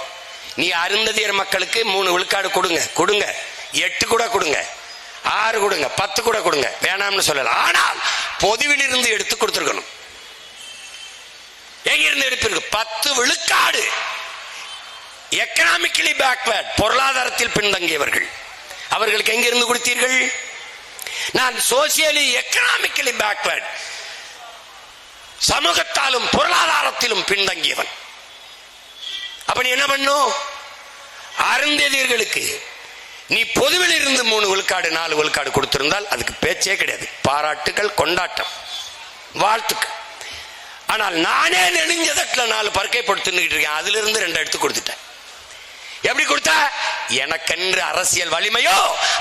நீ அருந்ததியர் மக்களுக்கு 3 விழுக்காடு கொடுங்க, 8 கூட கொடுங்க, 6 கொடுங்க, 10 கூட கொடுங்க, வேணாம்னு சொல்லல. ஆனால் பொதுவில் இருந்து எடுத்து கொடுத்திருக்கணும். எங்கிருந்து எடுப்பிருக்கு? 10 விழுக்காடு. எக்கனாமிக்கலி பேக்வர்ட், பொருளாதாரத்தில் பின்தங்கியவர்கள், அவர்களுக்கு எங்கிருந்து கொடுத்தீர்கள்? நான் சோசியலி எக்கனாமிக்கலி பேக்வர்ட், சமூகத்தாலும் பொருளாதாரத்திலும் பின்தங்கியவன். அப்ப நீ என்ன பண்ணும்? அருந்ததியர்களுக்கு நீ பொதுவில் இருந்து 3 விழுக்காடு 4 விழுக்காடு கொடுத்திருந்தால் அதுக்கு பேச்சே கிடையாது. பாராட்டுகள், கொண்டாட்டம், வாழ்த்துக்கள். ஆனால் நானே நெடுஞ்சதட்டுல 4 பருக்கை போட்டு இருக்கேன், அதுல இருந்து 2 எடுத்து கொடுத்துட்டேன். எப்படி கொடுத்த? எனக்கென்று அரசியல் வலிமையோ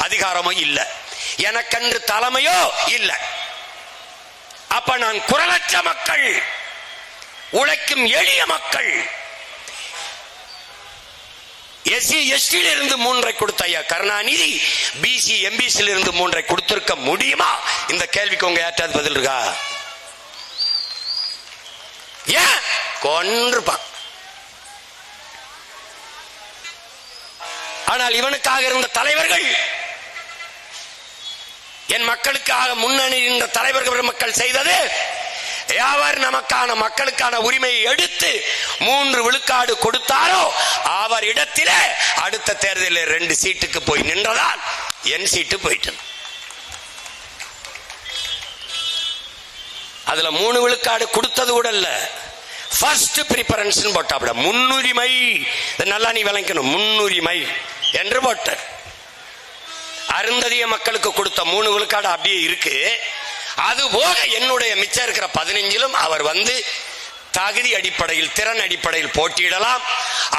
அதிகாரமோ இல்ல, எனக்கென்று தலைமையோ இல்ல. அப்ப நான் குரலற்ற மக்கள், உழைக்கும் எளிய மக்கள், எஸ்சி எஸ்டியில் இருந்து 3 கொடுத்த ஐயா கருணாநிதி பிசி எம்பிசியில் இருந்து 3 கொடுத்திருக்க முடியுமா? இந்த கேள்விக்கு உங்க யார்ட்டாவது பதில் இருக்கா? ஏன் கொன்றுப்பான்? ஆனால் இவனுக்காக இருந்த தலைவர்கள், என் மக்களுக்காக முன்னணி இருந்த தலைவர்கள் மக்கள் செய்தது, அவர் நமக்கான மக்களுக்கான உரிமையை எடுத்து 3 விழுக்காடு கொடுத்தாரோ அவர் இடத்திலே அடுத்த தேர்தலில் 2 சீட்டுக்கு போய் நின்றதால் என் சீட்டு போயிட்டு. அதுல 3 விழுக்காடு கொடுத்தது கூட இல்ல, ஃபர்ஸ்ட் பிரிபரன்ஸ் போட்டாப்ல, முன்னுரிமை. நல்லா நீ விளங்கணும், முன்னுரிமை என்று போட்ட. அருந்ததிய மக்களுக்கு கொடுத்த 3 விழுக்காடு அப்படியே இருக்கு. அது போக என்னுடைய மிச்சம் இருக்கிற 15லும் அவர் வந்து தகுதி அடிப்படையில், திறன் அடிப்படையில் போட்டியிடலாம்.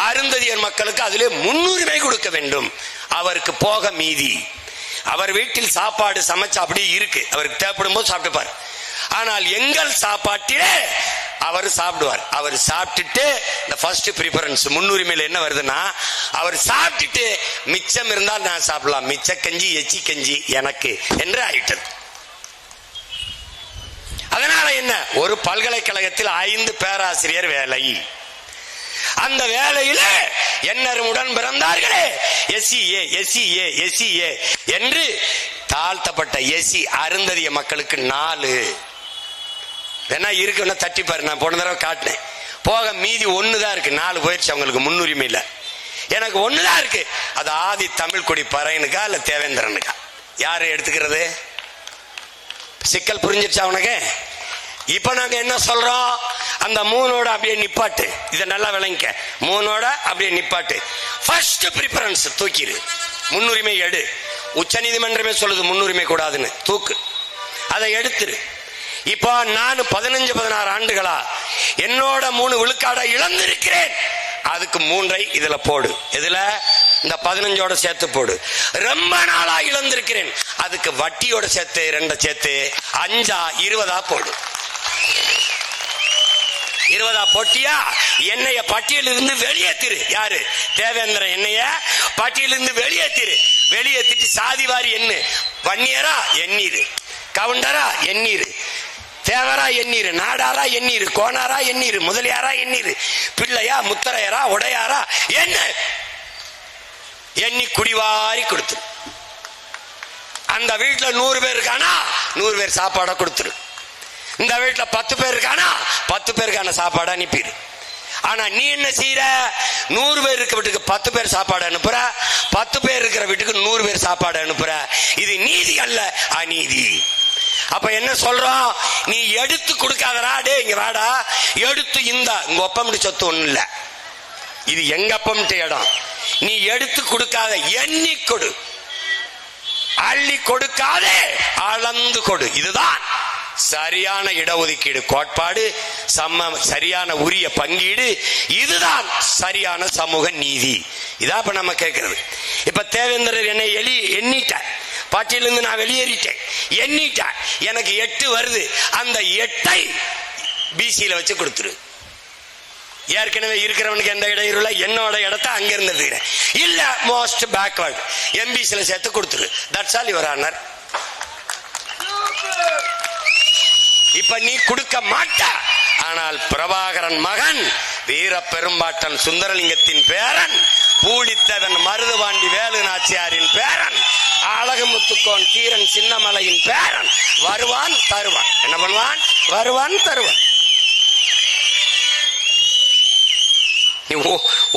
அருந்ததியர் மக்களுக்கு அதிலே முன்னுரிமை கொடுக்க வேண்டும். அவருக்கு போக மீதி. அவர் வீட்டில் சாப்பாடு சமைச்சு அப்படியே இருக்கு, அவருக்கு தேவைப்படும் போது சாப்பிட்டுப்பார். ஆனால் எங்கள் சாப்பாட்டிலே அவர் சாப்பிடுவார். அவர் சாப்பிட்டுட்டு இந்த ஃபர்ஸ்ட் பிரிபரன்ஸ் முன்னுரிமையில் என்ன வருதுன்னா, அவர் சாப்பிட்டுட்டு மிச்சம் இருந்தால் நான் சாப்பிடலாம், மிச்ச கஞ்சி எச்சி கஞ்சி எனக்கு என்று ஆயிட்டது. அதனால என்ன, ஒரு பல்கலைக்கழகத்தில் 5 பேராசிரியர் வேலை. அந்த வேலையில என்னருமுடன் பிறந்தார்களே எஸ்சிஏ எஸ்சிஏ எஸ்சிஏ என்று தாழ்த்தப்பட்ட எஸ்சி அருந்ததிய மக்களுக்கு 4 வேணா இருக்குன்னா தட்டி பாரு. நான் போன தடவை காட்டினேன். போக மீதி 1 தான் இருக்கு, 4 போயிடுச்சு அவங்களுக்கு முன்னுரிமை இல்ல. எனக்கு 1 தான் இருக்கு. அது ஆதி தமிழ் குடி பறையனுக்கா இல்ல தேவேந்திரனுக்கா? யாரு எடுத்துக்கிறது? சிக்கல் புரிஞ்சிருச்சா உனக்கு? இப்ப நாங்க என்ன சொல்றோம், அந்த 3ஓட அப்படியே நிப்பாட்டு. இதை நல்லா விளங்கிக்க, 3ஓட அப்படியே நிப்பாட்டு. ஃபர்ஸ்ட் பிரிபரன்ஸ் தூக்கிடு, முன்னுரிமை எடு. உச்ச நீதிமன்றமே சொல்லுது முன்னுரிமை கூடாதுன்னு, தூக்கு, அதை எடுத்துரு. இப்போ நான் 15-16 ஆண்டுகளா என்னோட 3 விழுக்காட இழந்திருக்கிறேன். அதுக்கு 3ஐ இதுல போடு. இதுல இந்த 15ஓட சேர்த்து போடு. ரொம்ப நாளா இழந்திருக்கிறேன், அதுக்கு வட்டியோட சேர்த்து 2 சேர்த்து 5 20 போடு. 20 போட்டியா? என்னைய பட்டியலிருந்து வெளியேத்திரு. யாரு? தேவேந்திரன் என்னைய பட்டியலிருந்து வெளியேத்திரு. வெளியேற்றிட்டு சாதிவாரி எண்ணு. வன்னியரா எண்ணீரு, கவுண்டரா எண்ணீரு, தேவரா எண்ணீரு, நாடாரா எண்ணீரு, கோனாரா எண்ணீரு, முதலியாரா எண்ணீரு, பிள்ளையா முத்தரையரா உடையாரா என்ன எண்ணி குடிவாரி கொடுத்து. அந்த வீட்டுல 100 பேர் இருக்கானா 100 பேர் சாப்பாட கொடுத்துரு. இந்த வீட்டுல 10 பேர் இருக்கானா 10 பேருக்கான சாப்பாடு அனுப்பிடு. ஆனா நீ என்ன செய்யற? 100 பேர் இருக்க வீட்டுக்கு 10 பேர் சாப்பாடு அனுப்புற, 10 பேர் இருக்கிற வீட்டுக்கு 100 பேர் சாப்பாடு அனுப்புற. இது நீதி அல்ல, அநீதி. அப்ப என்ன சொல்றோம்? நீ எடுத்து கொடுக்காதடா, டே இங்க வாடா, எடுத்து இந்த உங்க ஒப்பமிட்டு சொத்து ஒண்ணு இல்ல, இது எங்க அப்பமிட்டு இடம். நீ எடுத்து கொடுக்காத, எண்ணி கொடு. அள்ளி கொடுக்காதே, அளந்து கொடு. இதுதான் சரியான இடஒதுக்கீடு கோட்பாடு, சரியான உரிய பங்கீடு. இதுதான் சரியான சமூக நீதி. இதான் இப்ப நம்ம கேட்கிறது. இப்ப தேவேந்திரர் என்னை எண்ணிட்ட, பாட்டியிலிருந்து நான் வெளியேறிட்டேன், எண்ணிட்டேன், எனக்கு 8 வருது. அந்த 8ஐ பிசியில வச்சு கொடுத்துரு. ஏற்கனவே இருக்கிறவனுக்கு எந்த இடையூறுல என்னோட இடத்தை அங்க இருந்து இல்ல, மோஸ்ட் பேக்வர்ட் எம்பிசில சேர்த்து கொடுத்துரு. That's all your honour. இப்ப நீ கொடுக்க மாட்ட. ஆனால் பிரபாகரன் மகன் வீர பெரும்பாட்டன் சுந்தரலிங்கத்தின் பேரன், பூலித்தேவன் மருதுபாண்டி வேலு நாச்சியாரின் பேரன், அழகுமுத்துக்கோன் தீரன் சின்னமலையின் பேரன் வருவான் தருவான். என்ன பண்ணுவான்? வருவான் தருவான்.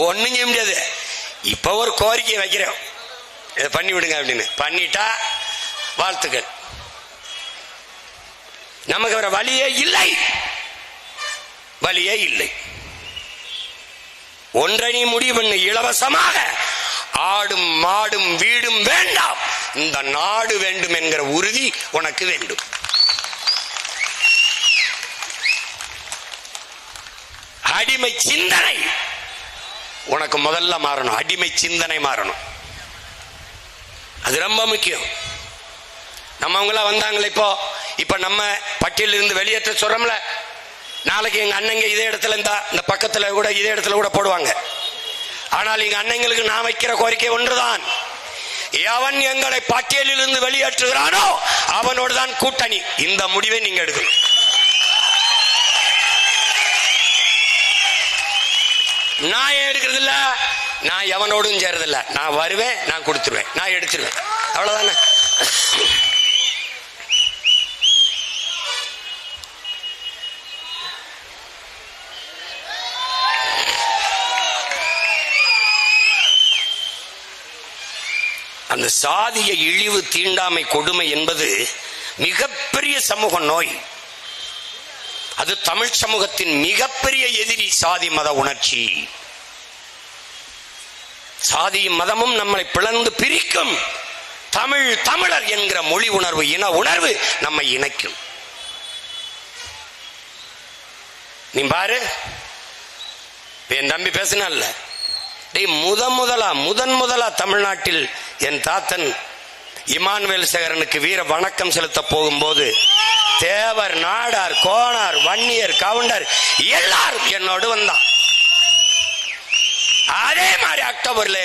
ஒண்ணும் செய்ய முடியாது. இப்ப ஒரு கோரிக்கை வைக்கிறோம், இதை பண்ணி விடுங்க அப்படின்னு. பண்ணிட்டா வாழ்த்துக்கள். நமக்கு வேற வழியே இல்லை, வழியே இல்லை. ஒன்றனை முடிவு பண்ணு, இலவசமாக ஆடும் மாடும் வீடும் வேண்டாம், இந்த நாடு வேண்டும் என்கிற உறுதி உனக்கு வேண்டும். அடிமை சிந்தனை உனக்கு முதல்ல மாறணும். அடிமை சிந்தனை மாறணும், அது ரொம்ப முக்கியம். நம்மவங்களா வந்தாங்களே இப்ப நம்ம பட்டியலில் இருந்து வெளியேற்ற சொல்றோம்ல, நாளைக்கு எங்க அண்ணங்க இதே இடத்துல இந்த பக்கத்துல கூட இதே இடத்துல கூட போடுவாங்க. ஆனால் எங்க அண்ணங்களுக்கு நான் வைக்கிற கோரிக்கை ஒன்றுதான், எவன் எங்களை பட்டியலில் இருந்து வெளியேற்றுகிறானோ அவனோடு தான் கூட்டணி. இந்த முடிவை நீங்க எடுக்கணும். நான் ஏன் எடுக்கிறது இல்ல, நான் எவனோடும் சேரதில்ல. நான் வருவேன், நான் கொடுத்துருவேன், நான் எடுத்துருவேன், அவ்வளவுதானே. அந்த சாதிய இழிவு தீண்டாமை கொடுமை என்பது மிகப்பெரிய சமூக நோய். அது தமிழ் சமூகத்தின் மிகப்பெரிய எதிரி சாதி மத உணர்ச்சி. சாதியும் மதமும் நம்மை பிளந்து பிரிக்கும். தமிழர் என்கிற மொழி உணர்வு, இன உணர்வு நம்மை இணைக்கும். நீ பாரு, என் தம்பி பேசினால, முதன் முதலா தமிழ்நாட்டில் என் தாத்தன் இமானுவேல் சேகரனுக்கு வீர வணக்கம் செலுத்த போகும்போது தேவர், நாடார், கோணார், வன்னியர், கவுண்டர் எல்லாரும் என்னோடு வந்தான். அதே மாதிரி அக்டோபர்ல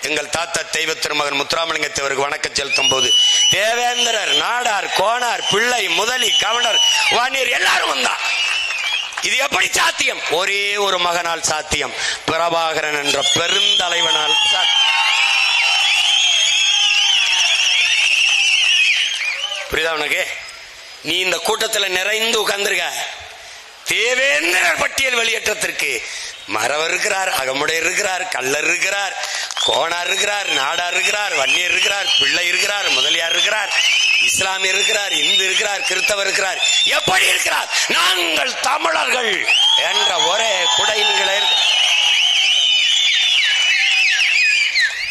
எங்கள் தாத்தா தெய்வ திருமகன் முத்துராமலிங்க தேவருக்கு வணக்கம் செலுத்தும் போது தேவேந்திரர், நாடார், கோணார், பிள்ளை, முதலி, கவுண்டர், வன்னியர் எல்லாரும் வந்தான். இது எப்படி சாத்தியம்? ஒரே ஒரு மகனால் சாத்தியம், பிரபாகரன் என்ற பெருந்தலைவனால் சாத்தியம். புரியுதா உனக்கு? நீ இந்த கூட்டத்தில் நிறைந்து உட்கார்ந்திருக்க. தேவேந்திரர் பட்டியல் வெளியேற்றத்திற்கு மறவர் இருக்கிறார், அகமுடையர் இருக்கிறார், கள்ளர் இருக்கிறார், கோணார் இருக்கிறார், நாடார் இருக்கிறார், வன்னியர் இருக்கிறார், பிள்ளை இருக்கிறார், முதலியார் இருக்கிறார், இஸ்லாமியர் இருக்கிறார், இந்து இருக்கிறார், கிறிஸ்தவர் இருக்கிறார். எப்படி இருக்கிறார்? நாங்கள் தமிழர்கள் என்ற ஒரே குடையின்களே.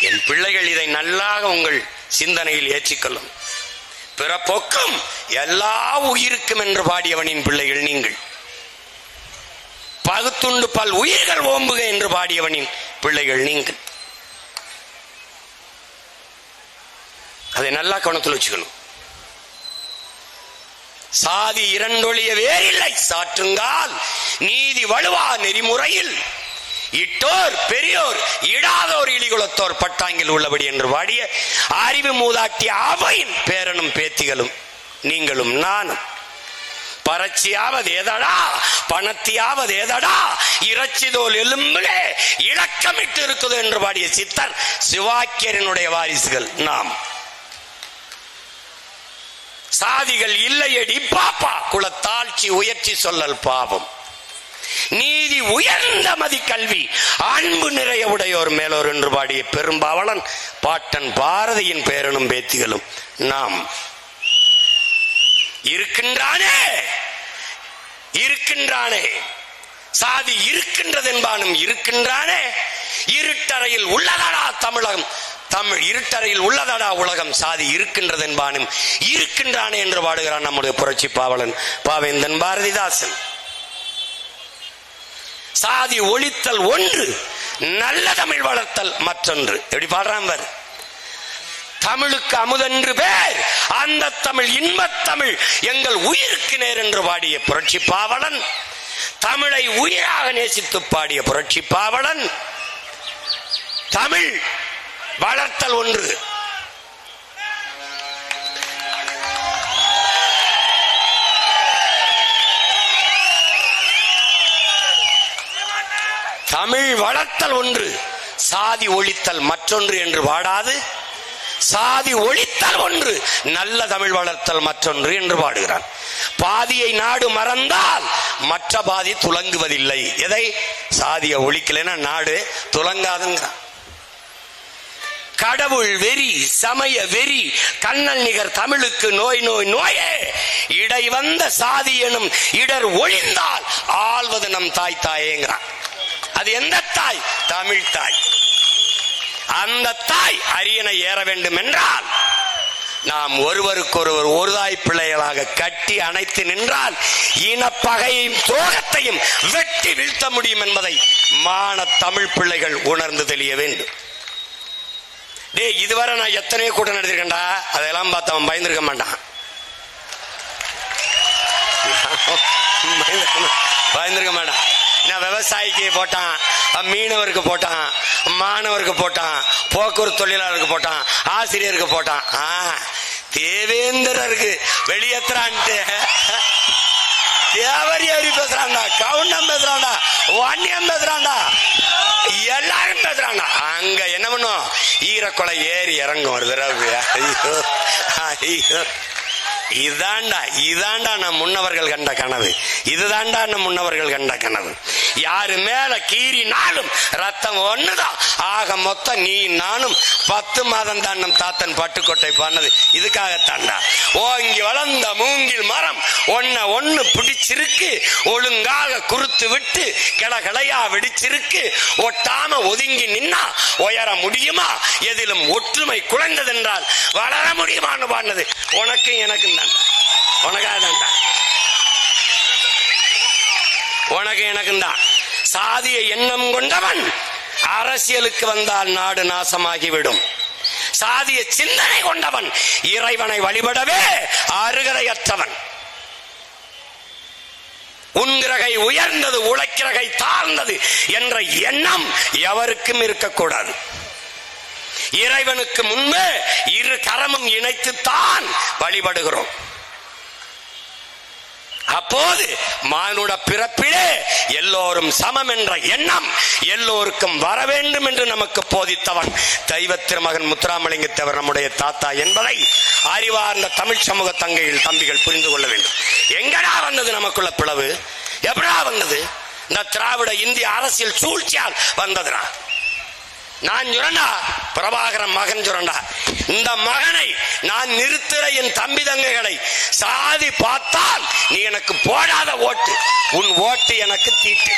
என் பிள்ளைகள் இதை நல்லாக உங்கள் சிந்தனையில் ஏற்றிக்கொள்ளும். பிறப்பொக்கும் எல்லா உயிருக்கும் என்று பாடியவனின் பிள்ளைகள் நீங்கள். பகுத்துண்டு பல் உயிர்கள் ஓம்புக என்று பாடியவனின் பிள்ளைகள் நீங்கள். அதை நல்லா கவனத்தில் வச்சுக்கணும். சாதி இரண்டொழிய வேறில்லை சாற்றுங்கால் நீதி வலுவா நெறிமுறையில் இட்டோர் பெரியோர் இடாதோர் இழிகுலத்தோர் பட்டாங்கில் உள்ளபடி என்று பாடிய அறிவு மூதாட்டிய அவையின் பேரனும் பேத்திகளும் நீங்களும் நானும். பறச்சியாவது ஏதடா, பணத்தியாவது ஏதடா, இறைச்சிதோல் எலும்பிலே இலக்கமிட்டு இருக்குது என்று பாடிய சித்தர் சிவாக்கியரனுடைய வாரிசுகள் நாம். சாதிகள் இல்லையடி பாப்பா, குலத்தாழ்ச்சி உயர்ச்சி சொல்லல் பாவம். நீதி உயர்ந்த மதி கல்வி அன்பு நிறைய உடையோர் மேலோர் என்று பாடிய பெரும்பாவளன் பாட்டன் பாரதியின் பேரனும் பேத்திகளும் நாம். இருக்கின்றானே சாதி இருக்கின்றது என்பானும் இருக்கின்றானே. இருட்டறையில் உள்ளதடா தமிழகம், இருட்டறையில் உள்ளதடா உலகம், சாதி இருக்கின்றது என்பானும் இருக்கின்றானே என்று பாடுகிறான் நம்முடைய புரட்சி பாவலன் பாவேந்தன் பாரதிதாசன். சாதி ஒழித்தல் ஒன்று, நல்ல தமிழ் வளர்த்தல் மற்றொன்று. எப்படி பாடுறான் பாரு. தமிழுக்கு அமுதென்று பேர், அந்த தமிழ் இன்பத் தமிழ் எங்கள் உயிருக்கு நேர் என்று பாடிய புரட்சி பாவலன், தமிழை உயிராக நேசித்து பாடிய புரட்சி பாவலன், தமிழ் வளர்த்தல் ஒன்று. தமிழ் வளர்த்தல் ஒன்று, சாதி ஒழித்தல் மற்றொன்று என்று பாடாது, சாதி ஒழித்தல் ஒன்று, நல்ல தமிழ் வளர்த்தல் மற்றொன்று என்று பாடுகிறான். பாதியை நாடு மறந்தால் மற்ற பாதி துலங்குவதில்லை. எதை? சாதியை ஒழிக்கலைன்னா நாடு துலங்காதுங்கிறான். கடவுள் வெறி, சமய வெறி, கண்ணல் நிகர் தமிழுக்கு நோய் நோய் நோயே, இடை வந்த சாதி எனும் இடர் ஒழிந்தால் ஆள்வது நம் தாய் தாயேங்கிறான். அது எந்த தாய்? தமிழ் தாய். அந்த தாய் அரியணை ஏற வேண்டும் என்றால் நாம் ஒருவருக்கொருவர் ஒரு தாய் பிள்ளைகளாக கட்டி அணைத்து நின்றால் இனப்பகையும் துரோகத்தையும் வெட்டி வீழ்த்த முடியும் என்பதை மான தமிழ் பிள்ளைகள் உணர்ந்து தெளிய வேண்டும். இதுவரை நான் எத்தனையோ கூட்டம் நடத்திருக்கேன்டா, அதெல்லாம் பார்த்து அவன் பயந்துருக்க மாட்டான். பயந்துருக்க மாட்டான். நான் விவசாயிக்கு போட்டான், மீனவருக்கு போட்டான், மாணவருக்கு போட்டான், போக்குவரத்து தொழிலாளருக்கு போட்டான், ஆசிரியருக்கு போட்டான். தேவேந்திரருக்கு வெளியேற்றான்ட்டு தேவரி பேசுறான்டா, கவுண்டம் பேசுறான்டா, வன்னியம் பேசுறான்டா, எல்லாரும் பேசுறான்டா. அங்க என்ன பண்ணும்? ஈரக்கொலை ஏறி இறங்கும் ஒரு தடவை. ஐயோ ஐயோ, இதாண்டா நம் முன்னவர்கள் கண்ட கனவு. இதுதாண்டா நம் முன்னவர்கள் கண்ட கனவு. யாரு மேல கீறினாலும் ரத்தம் ஒண்ணுதான். ஆக மொத்தம் நீ நானும் 10 மாதம் தான் நம் தாத்தன் பட்டுக்கோட்டை பண்ணது இதுக்காகத்தாண்டா. ஓங்கி வளர்ந்த மூங்கில் மரம் ஒன்னு பிடிச்சிருக்கு, ஒழுங்காக குறுத்து விட்டு கிளகிளையா வெடிச்சிருக்கு. ஒட்டாம ஒதுங்கி நின்னா உயர முடியுமா? எதிலும் ஒற்றுமை குறைந்ததென்றால் வளர முடியுமான்னு பாடினது உனக்கு எனக்கு தான். உனக்காக தான்டா, உனக்கு எனக்கும் தான். சாதிய எண்ணம் கொண்டவன் அரசியலுக்கு வந்தால் நாடு நாசமாகிவிடும். சாதிய சிந்தனை கொண்டவன் இறைவனை வழிபடவே அருகதையற்றவன். உன்கிரகை உயர்ந்தது, உழைக்கிறகை தாழ்ந்தது என்ற எண்ணம் எவருக்கும் இருக்கக்கூடாது. இறைவனுக்கு முன்பே இரு கரமும் இணைத்துத்தான் வழிபடுகிறோம். அப்போது மானுட பிறப்பிலே எல்லோரும் சமம் என்ற எண்ணம் எல்லோருக்கும் வர வேண்டும் என்று நமக்கு போதித்தவன் தெய்வ திருமகன் முத்துராமலிங்க தேவர் நம்முடைய தாத்தா என்பதை அறிவார்ந்த தமிழ் சமூக தங்கையில் தம்பிகள் புரிந்து கொள்ள வேண்டும். எங்கடா வந்தது நமக்குள்ள பிளவு? எப்படா வந்தது? இந்த திராவிட இந்திய அரசியல் சூழ்ச்சியால் வந்ததுடா. நான் சுரண்டா, பிரபாகரன் மகன் சுரண்டா. இந்த மகனை நான் நிறுத்துற என் தம்பி தங்கைகளை சாதி பார்த்தால் நீ எனக்கு போடாத ஓட்டு, உன் ஓட்டு எனக்கு தீட்டு.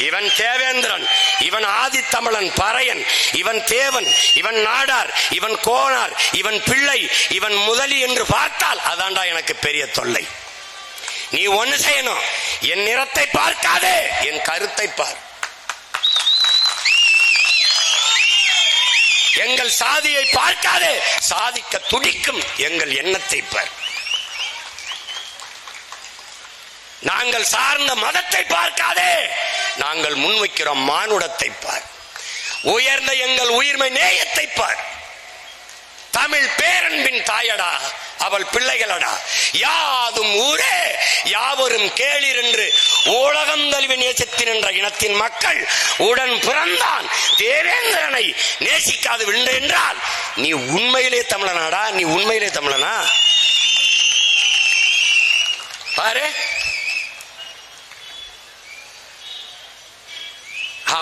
இவன் தேவேந்திரன், இவன் ஆதித்தமிழன் பறையன், இவன் தேவன், இவன் நாடார், இவன் கோனார், இவன் பிள்ளை, இவன் முதலி என்று பார்த்தால் அதாண்டா எனக்கு பெரிய தொல்லை. நீ ஒன்னு செய்யணும், என் நிறத்தை பார்க்காதே, என் கருத்தை பார். எங்கள் சாதியை பார்க்காதே, சாதிக்க துடிக்கும் எங்கள் எண்ணத்தை பார். நாங்கள் சார்ந்த மதத்தை பார்க்காதே, நாங்கள் முன்வைக்கிறோம் மானுடத்தை பார். உயர்ந்த எங்கள் உயிர்மை நேயத்தை பார். தமிழ் பேரன்பின் தாயடா, அவள் பிள்ளைகளடா. யாதும் ஊரே யாவரும் கேளீர் என்று உலகம் தழுவி நேசித்து நின்ற இனத்தின் மக்கள் உடன் பிறந்தான் தேவேந்திரனை நேசிக்காது விழுந்த என்றால் நீ உண்மையிலே தமிழனாடா? நீ உண்மையிலே தமிழனா? பாரு,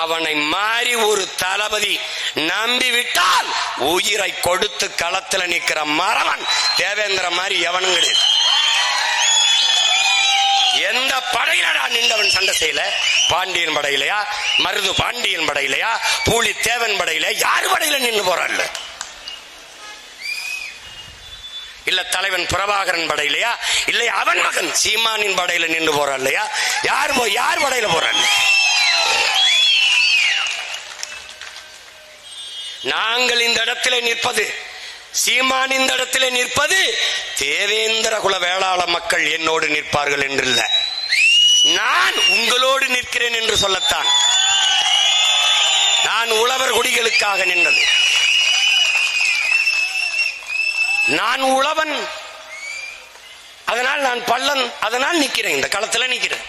அவனை மாறி ஒரு தளபதி நம்பிவிட்டால் உயிரை கொடுத்து களத்தில் நிற்கிற மரவன் தேவேந்திர மாதிரி எவனும் கிடையாது. எந்த படையிலடா நின்றவன் சண்டை செய்யல? பாண்டியன் படையிலையா, மருது பாண்டியன் படையிலையா, பூலி தேவன் படையில, யாரு படையில நின்று போறாள்? இல்ல தலைவன் பிரபாகரன் படையிலையா, இல்லை அவன் மகன் சீமானின் படையில நின்று போறாள் இல்லையா? யார் படையில போறாள்? நாங்கள் இந்த இடத்திலே நிற்பது, சீமான் இந்த இடத்திலே நிற்பது தேவேந்திர குல வேளாள மக்கள் என்னோடு நிற்பார்கள் என்றில்ல, நான் உங்களோடு நிற்கிறேன் என்று சொல்லத்தான். நான் உழவர் குடிகளுக்காக நின்றது. நான் உழவன், அதனால் நான் பள்ளன், அதனால் நிற்கிறேன், இந்த களத்தில் நிற்கிறேன்.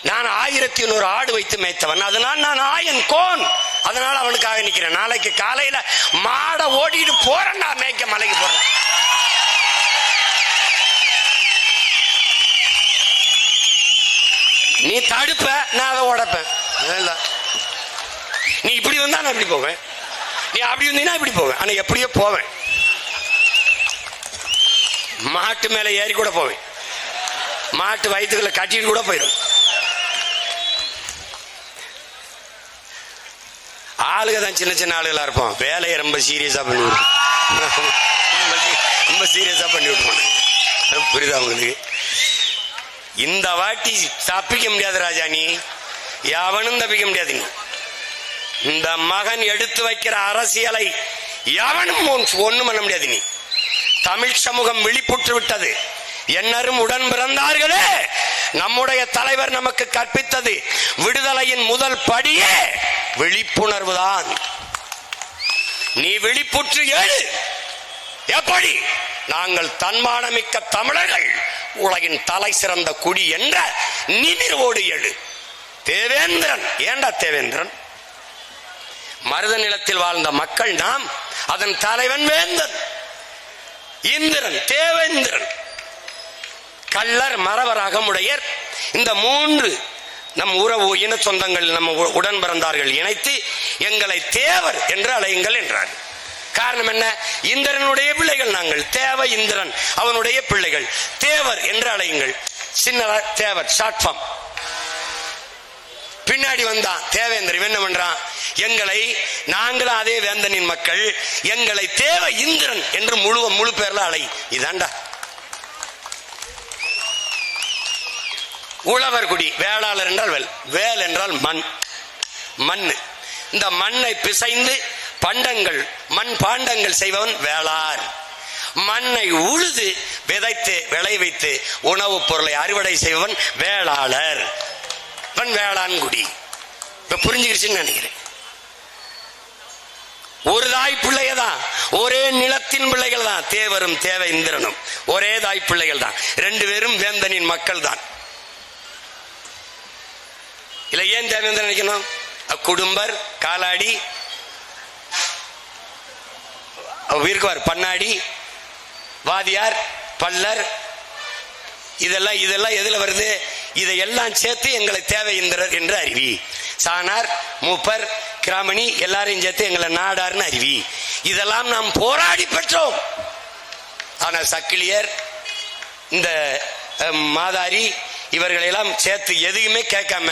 நான் 1100 ஆடு வைத்து மேய்த்தவன், அதனால் நான் ஆயன் கோன், அதனால அவனுக்காக நிக்கிறேன். நாளைக்கு காலையில மாட ஓடிட்டு போறேன், நான் மேய்க்க மலைக்கு போறேன். நீ தடுப்ப, நான் அதை உடைப்பேன். நீ இப்படி வந்தா நான் இப்படி போவேன், நீ அப்படி வந்தீங்கன்னா இப்படி போவேன். ஆனா எப்படியோ போவேன். மாட்டு மேல ஏறி கூட போவேன், மாட்டு வயிற்றுக்குள்ள கட்டிட்டு கூட போயிடும். ஆளுக தான் சின்ன சின்ன ஆளுகளா இருப்போம், வேலையை ரொம்ப சீரியஸா பண்ணி விடுவோம். ரொம்ப சீரியஸா பண்ணி விட்டுருவோம். புரியுதா உங்களுக்கு? இந்த வாட்டி தப்பிக்க முடியாது ராஜா, நீ எவனும் தப்பிக்க முடியாது. நீ இந்த மகன் எடுத்து வைக்கிற அரசியலை எவனும் ஒண்ணும் பண்ண முடியாது. நீ தமிழ் சமூகம் விழிப்புற்று விட்டது. என்னரும் உடன் பிறந்தார்களே, நம்முடைய தலைவர் நமக்கு கற்பித்தது விடுதலையின் முதல் படியே விழிப்புணர்வு தான். நீ விழிப்புற்று ஏழு. எப்படி? நாங்கள் தன்மானமிக்க தமிழர்கள், உலகின் தலை சிறந்த குடி என்ற நிமிர்வோடு எழு. தேவேந்திரன், ஏண்டா தேவேந்திரன்? மருத நிலத்தில் வாழ்ந்த மக்கள் நாம், அதன் தலைவன் வேந்தன் இந்திரன், தேவேந்திரன். கள்ளர், மறவர், அகமுடையர், இந்த 3 நம் உறவு இன சொந்தங்கள், நம்ம உடன் பிறந்தார்கள் இணைத்து எங்களை தேவர் என்று அழையுங்கள் என்றார். காரணம் என்ன? இந்திரனுடைய பிள்ளைகள் நாங்கள், தேவ இந்திரன் அவனுடைய பிள்ளைகள், தேவர் என்று அழையுங்கள். சின்ன தேவர், ஷார்ட் ஃபார்ம். பின்னாடி வந்தான் தேவேந்திரன், என்ன பண்றான்? எங்களை, நாங்களும் அதே வேந்தனின் மக்கள், எங்களை தேவ இந்திரன் என்று முழு பேர்ல அழை. இதாண்டா உழவர் குடி. வேளாளர் என்றால் வேல், வேல் என்றால் மண், மண். இந்த மண்ணை பிசைந்து பண்டங்கள், மண் பாண்டங்கள் செய்பவன் வேளார். மண்ணை உழுது விதைத்து விளைவித்து உணவுப் பொருளை அறுவடை செய்பவன் வேளாளர். வேளாண் குடி. இப்ப புரிஞ்சுக்கிடுச்சுன்னு நினைக்கிறேன். ஒரு தாய் பிள்ளையதான், ஒரே நிலத்தின் பிள்ளைகள் தான். தேவரும் தேவ இந்திரனும் ஒரே தாய் பிள்ளைகள் தான். 2 பேரும் வேந்தனின் மக்கள் தான். இல்ல ஏன் தேவேந்திரன் நினைக்கணும்? குடும்பர், காலாடி, வீர்க்குவார், பண்ணாடி, வாதியார், பல்லர், இதெல்லாம் எதுல வருது? இதையெல்லாம் சேர்த்து எங்களை தேவை இந்திரர் என்று அறிவி. சானார், மூப்பர், கிராமணி எல்லாரையும் சேர்த்து எங்களை நாடார்னு அறிவி. இதெல்லாம் நாம் போராடி பெற்றோம். ஆனா சக்கிலியர், இந்த மாதாரி, இவர்களெல்லாம் சேர்த்து எதையுமே கேட்காம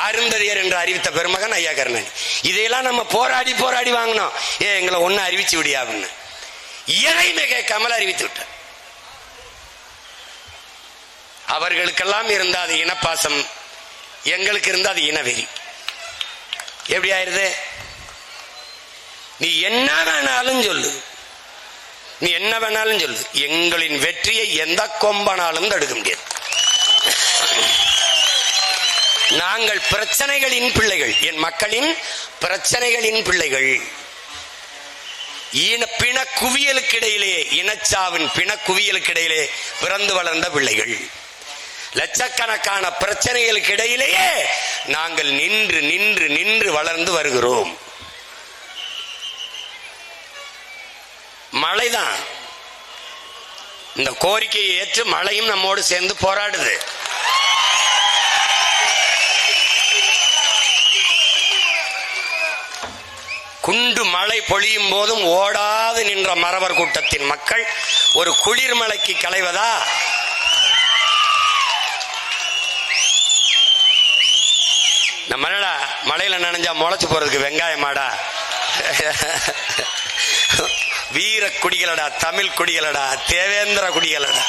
அருந்ததியர் என்று அறிவித்த பெருமகன் ஐயா கருணாநிதி. இதையெல்லாம் நம்ம போராடி வாங்கினோம். எங்களை ஒன்னு அறிவிச்சு விடியா அப்படின்னு எதையுமே கேட்காமல் அறிவித்து விட்டார். அவர்களுக்கெல்லாம் இருந்த அது இனப்பாசம், எங்களுக்கு இருந்த அது இனவெறி. எப்படி ஆயிருது? நீ என்ன வேணாலும் சொல்லு, நீ என்ன வேணாலும் சொல்லு, எங்களின் வெற்றியை எந்த கொம்பனாலும் தடுக்க முடியாது. நாங்கள் பிரச்சனைகளின் பிள்ளைகள், என் மக்களின் பிரச்சனைகளின் பிள்ளைகள். பிண குவியலுக்கிடையிலே, இனச்சாவின் பிண குவியலுக்கிடையிலே பிறந்து வளர்ந்த பிள்ளைகள். லட்சக்கணக்கான பிரச்சனைகளுக்கு இடையிலேயே நாங்கள் நின்று நின்று நின்று வளர்ந்து வருகிறோம். மழைதான் இந்த கோரிக்கையை ஏற்று மழையும் நம்மோடு சேர்ந்து போராடுது. குண்டு மழை பொழியும் போதும் ஓடாது நின்ற மறவர் கூட்டத்தின் மக்கள் ஒரு குளிர் மலைக்கு களைவதா? நம்ம என்னடா மழையில நனைஞ்சா முளைச்சு போறதுக்கு வெங்காயமாடா? வீர குடிகளடா, தமிழ் குடிகளடா, தேவேந்திர குடிகளடா.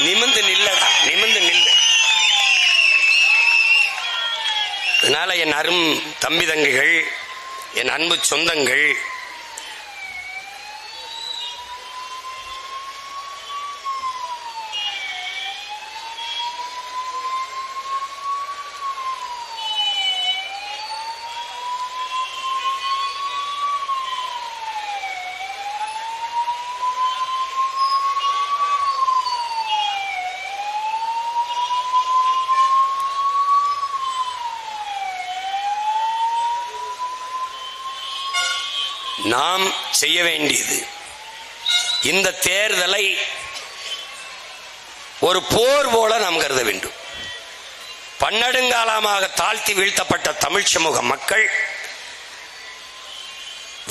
நிமிந்து நில்லடா, நிமிந்து நில்லு. அதனால என் அரும் தம்பி தங்கைகள், என் அன்பு சொந்தங்கள், நாம் செய்ய வேண்டியது இந்த தேர்தலை ஒரு போர் போல நாம் கருத வேண்டும். பன்னெடுங்காலமாக தாழ்த்தி வீழ்த்தப்பட்ட தமிழ் சமூக மக்கள்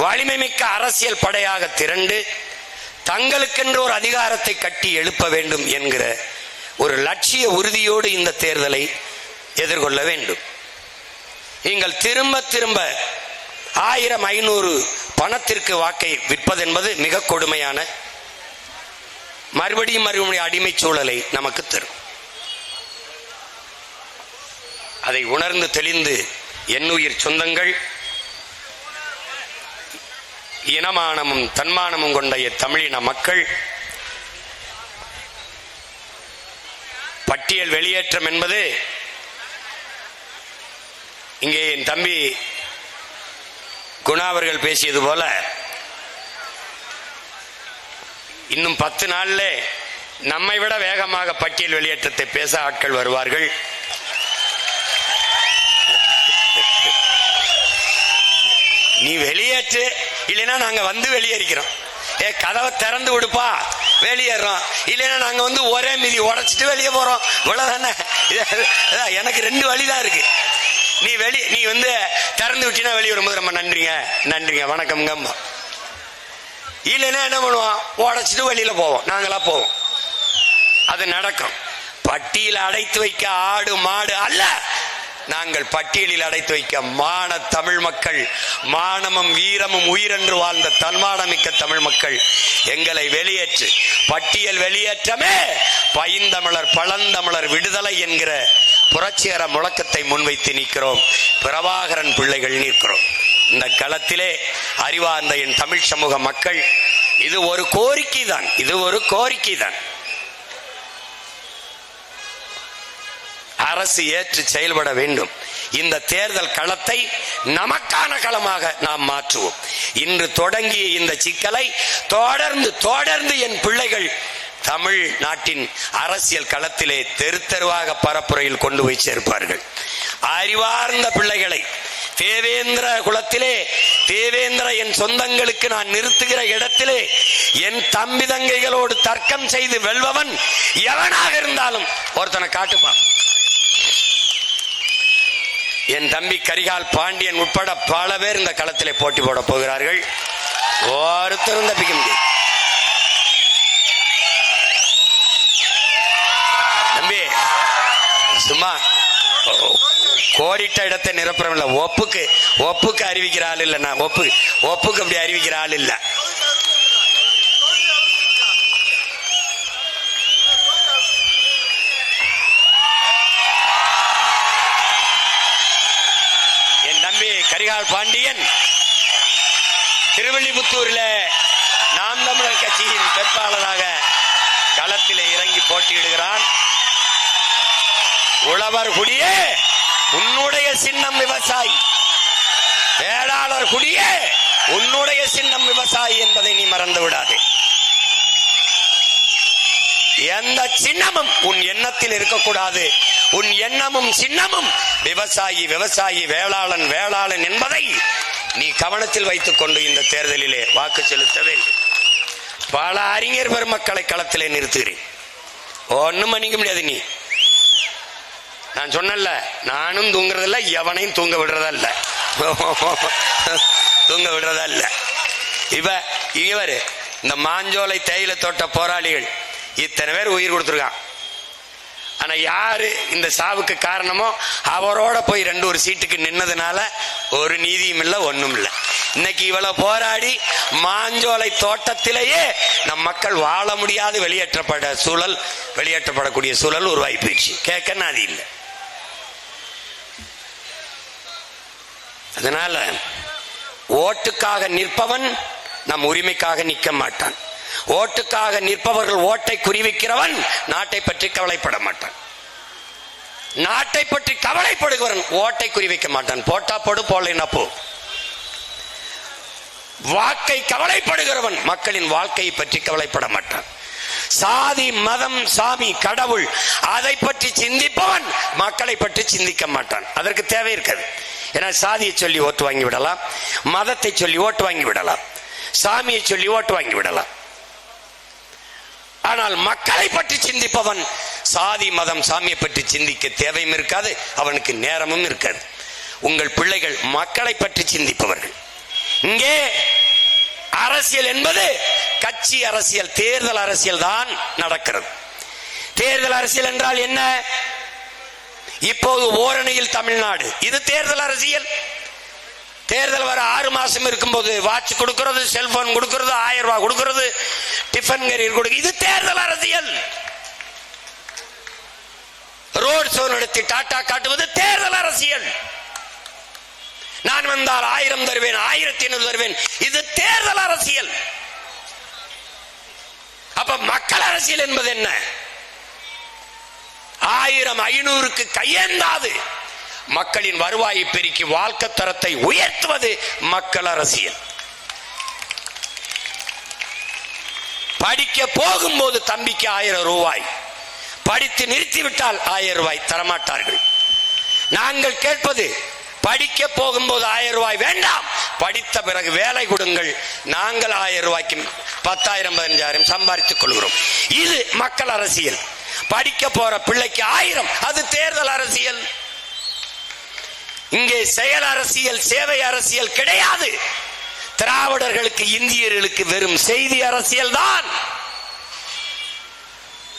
வலிமை மிக்க அரசியல் படையாக திரண்டு தங்களுக்கென்று ஒரு அதிகாரத்தை கட்டி எழுப்ப வேண்டும் என்கிற ஒரு லட்சிய உறுதியோடு இந்த தேர்தலை எதிர்கொள்ள வேண்டும். நீங்கள் திரும்ப திரும்ப 1000-500 பணத்திற்கு வாக்கை விற்பது என்பது மிக கொடுமையான மறுபடியும் அடிமை சூழலை நமக்கு தரும். அதை உணர்ந்து தெளிந்து என்னுயிர் சொந்தங்கள், இனமானமும் தன்மானமும் கொண்ட தமிழின மக்கள் பட்டியல் வெளியேற்றம் என்பது இங்கே என் தம்பி குணா அவர்கள் பேசியது போல இன்னும் 10 நாள்ல நம்மை விட வேகமாக பட்டியல் வெளியேற்றத்தை பேச ஆட்கள் வருவார்கள். நீ வெளியேற்று, இல்லைன்னா நாங்க வந்து வெளியேறிக்கிறோம். கதவை திறந்து விடுப்பா, வெளியேறோம். இல்லைன்னா நாங்க வந்து ஒரே மீதி உடைச்சிட்டு வெளியே போறோம். இவ்வளவுதானே. எனக்கு 2 வழிதான் இருக்கு. நீ வந்து திறந்து விட்டீங்கன்னா வெளியே வரும்போது ரொம்ப நன்றிங்க வணக்கம்ங்க. இல்லைன்னா என்ன பண்ணுவோம், உடைச்சிட்டு வெளியில போவோம், நாங்களா போவோம். அது நடக்கும். பட்டியல் அடைத்து வைக்க ஆடு மாடு அல்ல, நாங்கள் பட்டியலில் அடைத்து வைக்க மான தமிழ் மக்கள், மானமும் வீரமும் உயிரென்று வாழ்ந்த தன்மானமிக்க தமிழ் மக்கள். எங்களை வெளியேற்று. பட்டியல் வெளியேற்றமே பைந்தமிழர் பழந்தமிழர் விடுதலை என்கிற புரட்சிகர முழக்கத்தை முன்வைத்து நிற்கிறோம். பிரபாகரன் பிள்ளைகள் நிற்கிறோம். இந்த களத்திலே அறிவார்ந்த என் தமிழ் சமூக மக்கள், இது ஒரு கோரிக்கை தான். அரசு ஏற்று செயல்பட வேண்டும். இந்த தேர்தல் களத்தை நமக்கான களமாக நாம் மாற்றுவோம். இன்று தொடங்கிய இந்த சிக்கலை தொடர்ந்து என் பிள்ளைகள் தமிழ் நாட்டின் அரசியல் களத்திலே தெருவாக பரப்புரையில் கொண்டு போய் சேர்ப்பார்கள். அறிவார்ந்த பிள்ளைகளை தேவேந்திர குலத்திலே, தேவேந்திர என் சொந்தங்களுக்கு நான் நிறுத்துகிற இடத்திலே என் தம்பி தங்கைகளோடு தர்க்கம் செய்து வெல்பவன் எவனாக இருந்தாலும் ஒருத்தனை காட்டுப்பான். என் தம்பி கரிகால் பாண்டியன் உட்பட பல பேர் இந்த களத்திலே போட்டி போட போகிறார்கள். ஒருத்தரும் தப்பிக்க முடியும். தம்பி சும்மா கோடிட்ட இடத்தை நிரப்புறம் இல்ல, ஒப்புக்கு அறிவிக்கிற ஆள் இல்ல. நான் ஒப்புக்கு அப்படி அறிவிக்கிற ஆள் இல்ல. என் தம்பி கரிகால் பாண்டியன் திருவள்ளிபுத்தூரில் நாம் தமிழர் கட்சியின் வேட்பாளராக களத்திலே இறங்கி போட்டியிடுகிறான். உழவர் குடியே உன்னுடைய சின்னம் விவசாயி, வேளாளர் குடியே உன்னுடைய சின்னம் விவசாயி என்பதை நீ மறந்து விடாதே. எந்த சின்னமும் உன் எண்ணத்தில் இருக்கக்கூடாது. உன் எண்ணமும் சின்னமும் விவசாயி, வேளாளன் என்பதை நீ கவனத்தில் வைத்துக் கொண்டு இந்த தேர்தலிலே வாக்கு செலுத்த வேண்டும். பல அறிஞர் பெருமக்களை களத்திலே நிறுத்துகிறேன். ஒன்னும் பண்ணிக்க முடியாது. நான் சொன்னல, நானும் தூங்குறதில்ல, எவனையும் தூங்க விடுறதல்ல. இவர் இந்த மாஞ்சோலை தேயிலை தோட்ட போராளிகள் இத்தனை பேர் உயிர் கொடுத்துருக்கான். ஆனா யாரு இந்த சாவுக்கு காரணமோ அவரோட போய் 2 சீட்டுக்கு நின்னதுனால ஒரு நீதியும் இல்லை, ஒண்ணும் இல்லை. இன்னைக்கு இவ்வளவு போராடி மாஞ்சோலை தோட்டத்திலேயே நம் மக்கள் வாழ முடியாது வெளியேற்றப்படக்கூடிய சூழல் உருவாகி போயிடுச்சு. கேட்க அது இல்லை. அதனால ஓட்டுக்காக நிற்பவன் நம் உரிமைக்காக நிற்க மாட்டான். ஓட்டுக்காக நிற்பவர்கள் ஓட்டை குறிவிக்கிறவன் நாட்டை பற்றி கவலைப்பட மாட்டான். நாட்டை பற்றி கவலைப்படுகிறவன் ஓட்டை குறிவிக்க மாட்டான். போட்டா போடு, போடலைன்னா போ. வாக்கை கவலைப்படுகிறவன் மக்களின் வாழ்க்கையை பற்றி கவலைப்பட மாட்டான். சாதி, மதம், சாமி, கடவுள் அதை பற்றி சிந்திப்பவன் மக்களை பற்றி சிந்திக்க மாட்டான். அதற்கு தேவை இருக்காது. ஏன்னா சாதியை சொல்லி ஓட்டு வாங்கி விடலாம், மதத்தை சொல்லி ஓட்டு வாங்கி விடலாம், சாமியை சொல்லி ஓட்டு வாங்கி விடலாம். ஆனால் மக்களை பற்றி சிந்திப்பவன் சாதி மதம் சாமியை பற்றி சிந்திக்க தேவையும் இருக்காது, அவனுக்கு நேரமும் இருக்காது. உங்கள் பிள்ளைகள் மக்களை பற்றி சிந்திப்பவர்கள். இங்கே அரசியல் என்பது கட்சி அரசியல், தேர்தல் அரசியல் தான் நடக்கிறது. தேர்தல் அரசியல் என்றால் என்ன? இப்போது ஓரணியில் தமிழ்நாடு, இது தேர்தல் அரசியல். தேர்தல் வர 6 மாசம் இருக்கும்போது வாட்ச் கொடுக்கிறது, செல்போன் கொடுக்கிறது, 1000 ரூபாய் கொடுக்கிறது, டிஃபன் கேரியர் கொடுக்கிறது, இது தேர்தல் அரசியல். ரோட் ஷோ நடத்தி டாட்டா காட்டுவது தேர்தல் அரசியல். நான் வந்தால் 1000 தருவேன், 1500 தருவேன், இது தேர்தல் அரசியல். அப்ப மக்கள் அரசியல் என்பது என்ன? 1000 500க்கு கையேந்தாது மக்களின் வருவாயை பெருக்கி வாழ்க்கை தரத்தை உயர்த்துவது மக்கள் அரசியல். படிக்க போகும்போது தம்பிக்கு 1000 ரூபாய், படித்து நிறுத்திவிட்டால் 1000 ரூபாய் தரமாட்டார்கள். நாங்கள் கேட்பது, படிக்க போகும்போது 1000 ரூபாய் வேண்டாம், படித்த பிறகு வேலை கொடுங்கள், நாங்கள் 1000 ரூபாய்க்கு 10,000 15,000 சம்பாதித்துக் கொள்கிறோம். இது மக்கள் அரசியல். படிக்க போற பிள்ளைக்கு 1000, அது தேர்தல் அரசியல். இங்கே செயல் அரசியல், சேவை அரசியல் கிடையாது. திராவிடர்களுக்கு இந்தியர்களுக்கு வெறும் செய்தி அரசியல் தான்.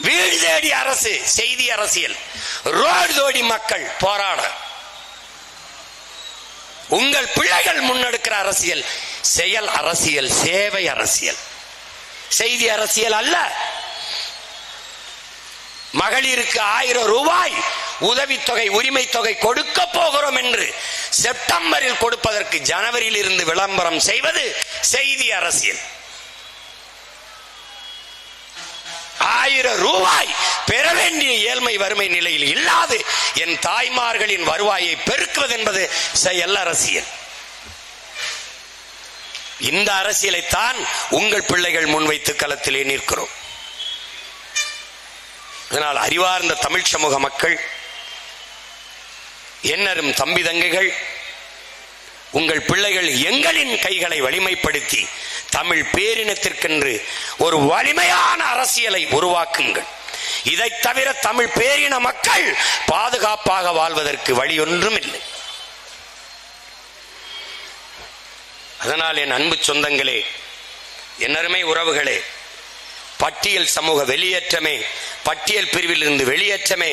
வீடு தேடி அரசு செய்தி அரசியல், ரோடு தோடி மக்கள் போராட. உங்கள் பிள்ளைகள் முன்னெடுக்கிற அரசியல் செயல் அரசியல், சேவை அரசியல், செய்தி அரசியல் அல்ல. மகளிருக்கு 1000 ரூபாய் உதவித்தொகை, உரிமை தொகை கொடுக்க போகிறோம் என்று செப்டம்பரில் கொடுப்பதற்கு ஜனவரியில் இருந்து விளம்பரம் செய்வது செய்தி அரசியல். 1000 ரூபாய் பெற வேண்டிய ஏழ்மை வறுமை நிலையில் இல்லாது என் தாய்மார்களின் வருவாயை பெருக்குவது என்பது செயல் அரசியல். இந்த அரசியலைத்தான் உங்கள் பிள்ளைகள் முன்வைத்து களத்திலே நிற்கிறோம். அதனால் அறிவார்ந்த தமிழ் சமூக மக்கள், என்னரும் தம்பி தங்கைகள், உங்கள் பிள்ளைகள் எங்களின் கைகளை வலிமைப்படுத்தி தமிழ் பேரினத்திற்கென்று ஒரு வலிமையான அரசியலை உருவாக்குங்கள். இதை தவிர தமிழ் பேரின மக்கள் பாதுகாப்பாக வாழ்வதற்கு வழி ஒன்றும் இல்லை. அதனால் என் அன்பு சொந்தங்களே, என் அருமை உறவுகளே, பட்டியல் சமூக வெளியேற்றமே, பட்டியல் பிரிவில் இருந்து வெளியேற்றமே,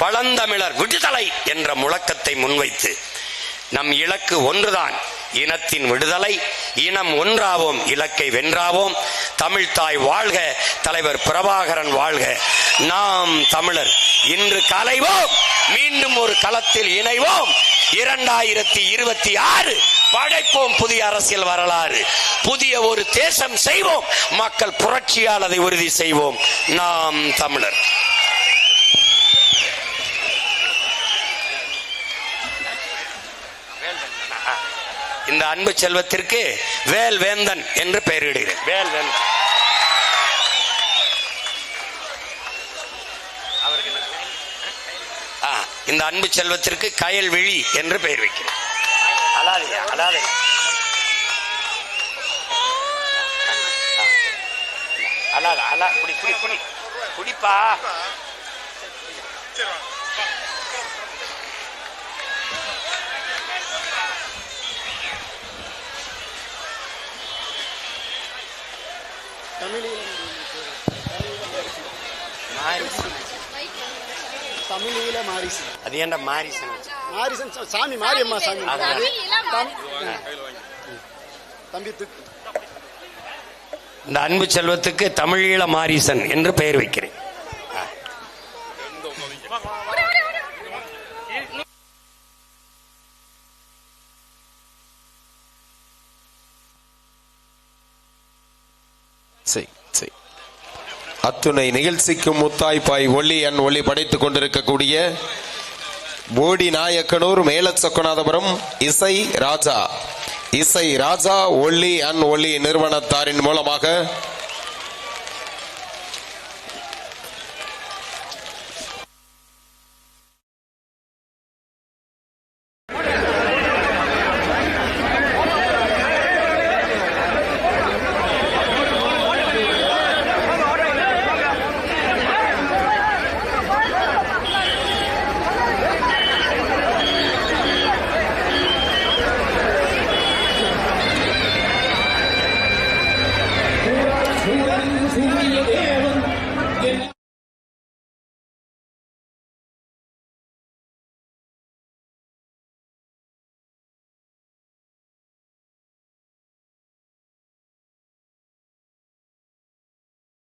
பழந்தமிழர் விடுதலை என்ற முழக்கத்தை முன்வைத்து நம் இலக்கு ஒன்றுதான், இனத்தின் விடுதலை. இனம் ஒன்றாவோம், இலக்கை வென்றாவோம். தமிழ்தாய் வாழ்க, தலைவர் பிரபாகரன் வாழ்க. நாம் தமிழர் இன்று கலைவோம், மீண்டும் ஒரு களத்தில் இணைவோம். 2026 படைப்போம் புதிய அரசியல் வரலாறு, புதிய ஒரு தேசம் செய்வோம், மக்கள் புரட்சியால் அதை உறுதி செய்வோம். நாம் தமிழர். இந்த அன்பு செல்வத்திற்கு வேல் வேந்தன் என்று பெயரிடுகிறேன். வேல் வேந்தன். இந்த அன்பு செல்வத்திற்கு கயல்விழி என்று பெயர் வைக்கிறேன். குடிப்பா. தமிழில மாரிசன். அது ஏன்டா மாரிசன்? மாரிசன் சாமி, மாரியம்மா சாமி. தம்பி இந்த அன்பு செல்வத்துக்கு தமிழீழ மாரிசன் என்று பெயர் வைக்கிறேன். அத்துணை நிகழ்ச்சிக்கும் முத்தாய்ப்பாய் ஒளி அன் ஒளி படைத்துக் கொண்டிருக்கக்கூடிய போடி நாயக்கனூர் மேலச்சொக்கநாதபுரம் இசை ராஜா ஒளி அன் ஒளி நிறுவனத்தாரின் மூலமாக சூரிய தேவன் என்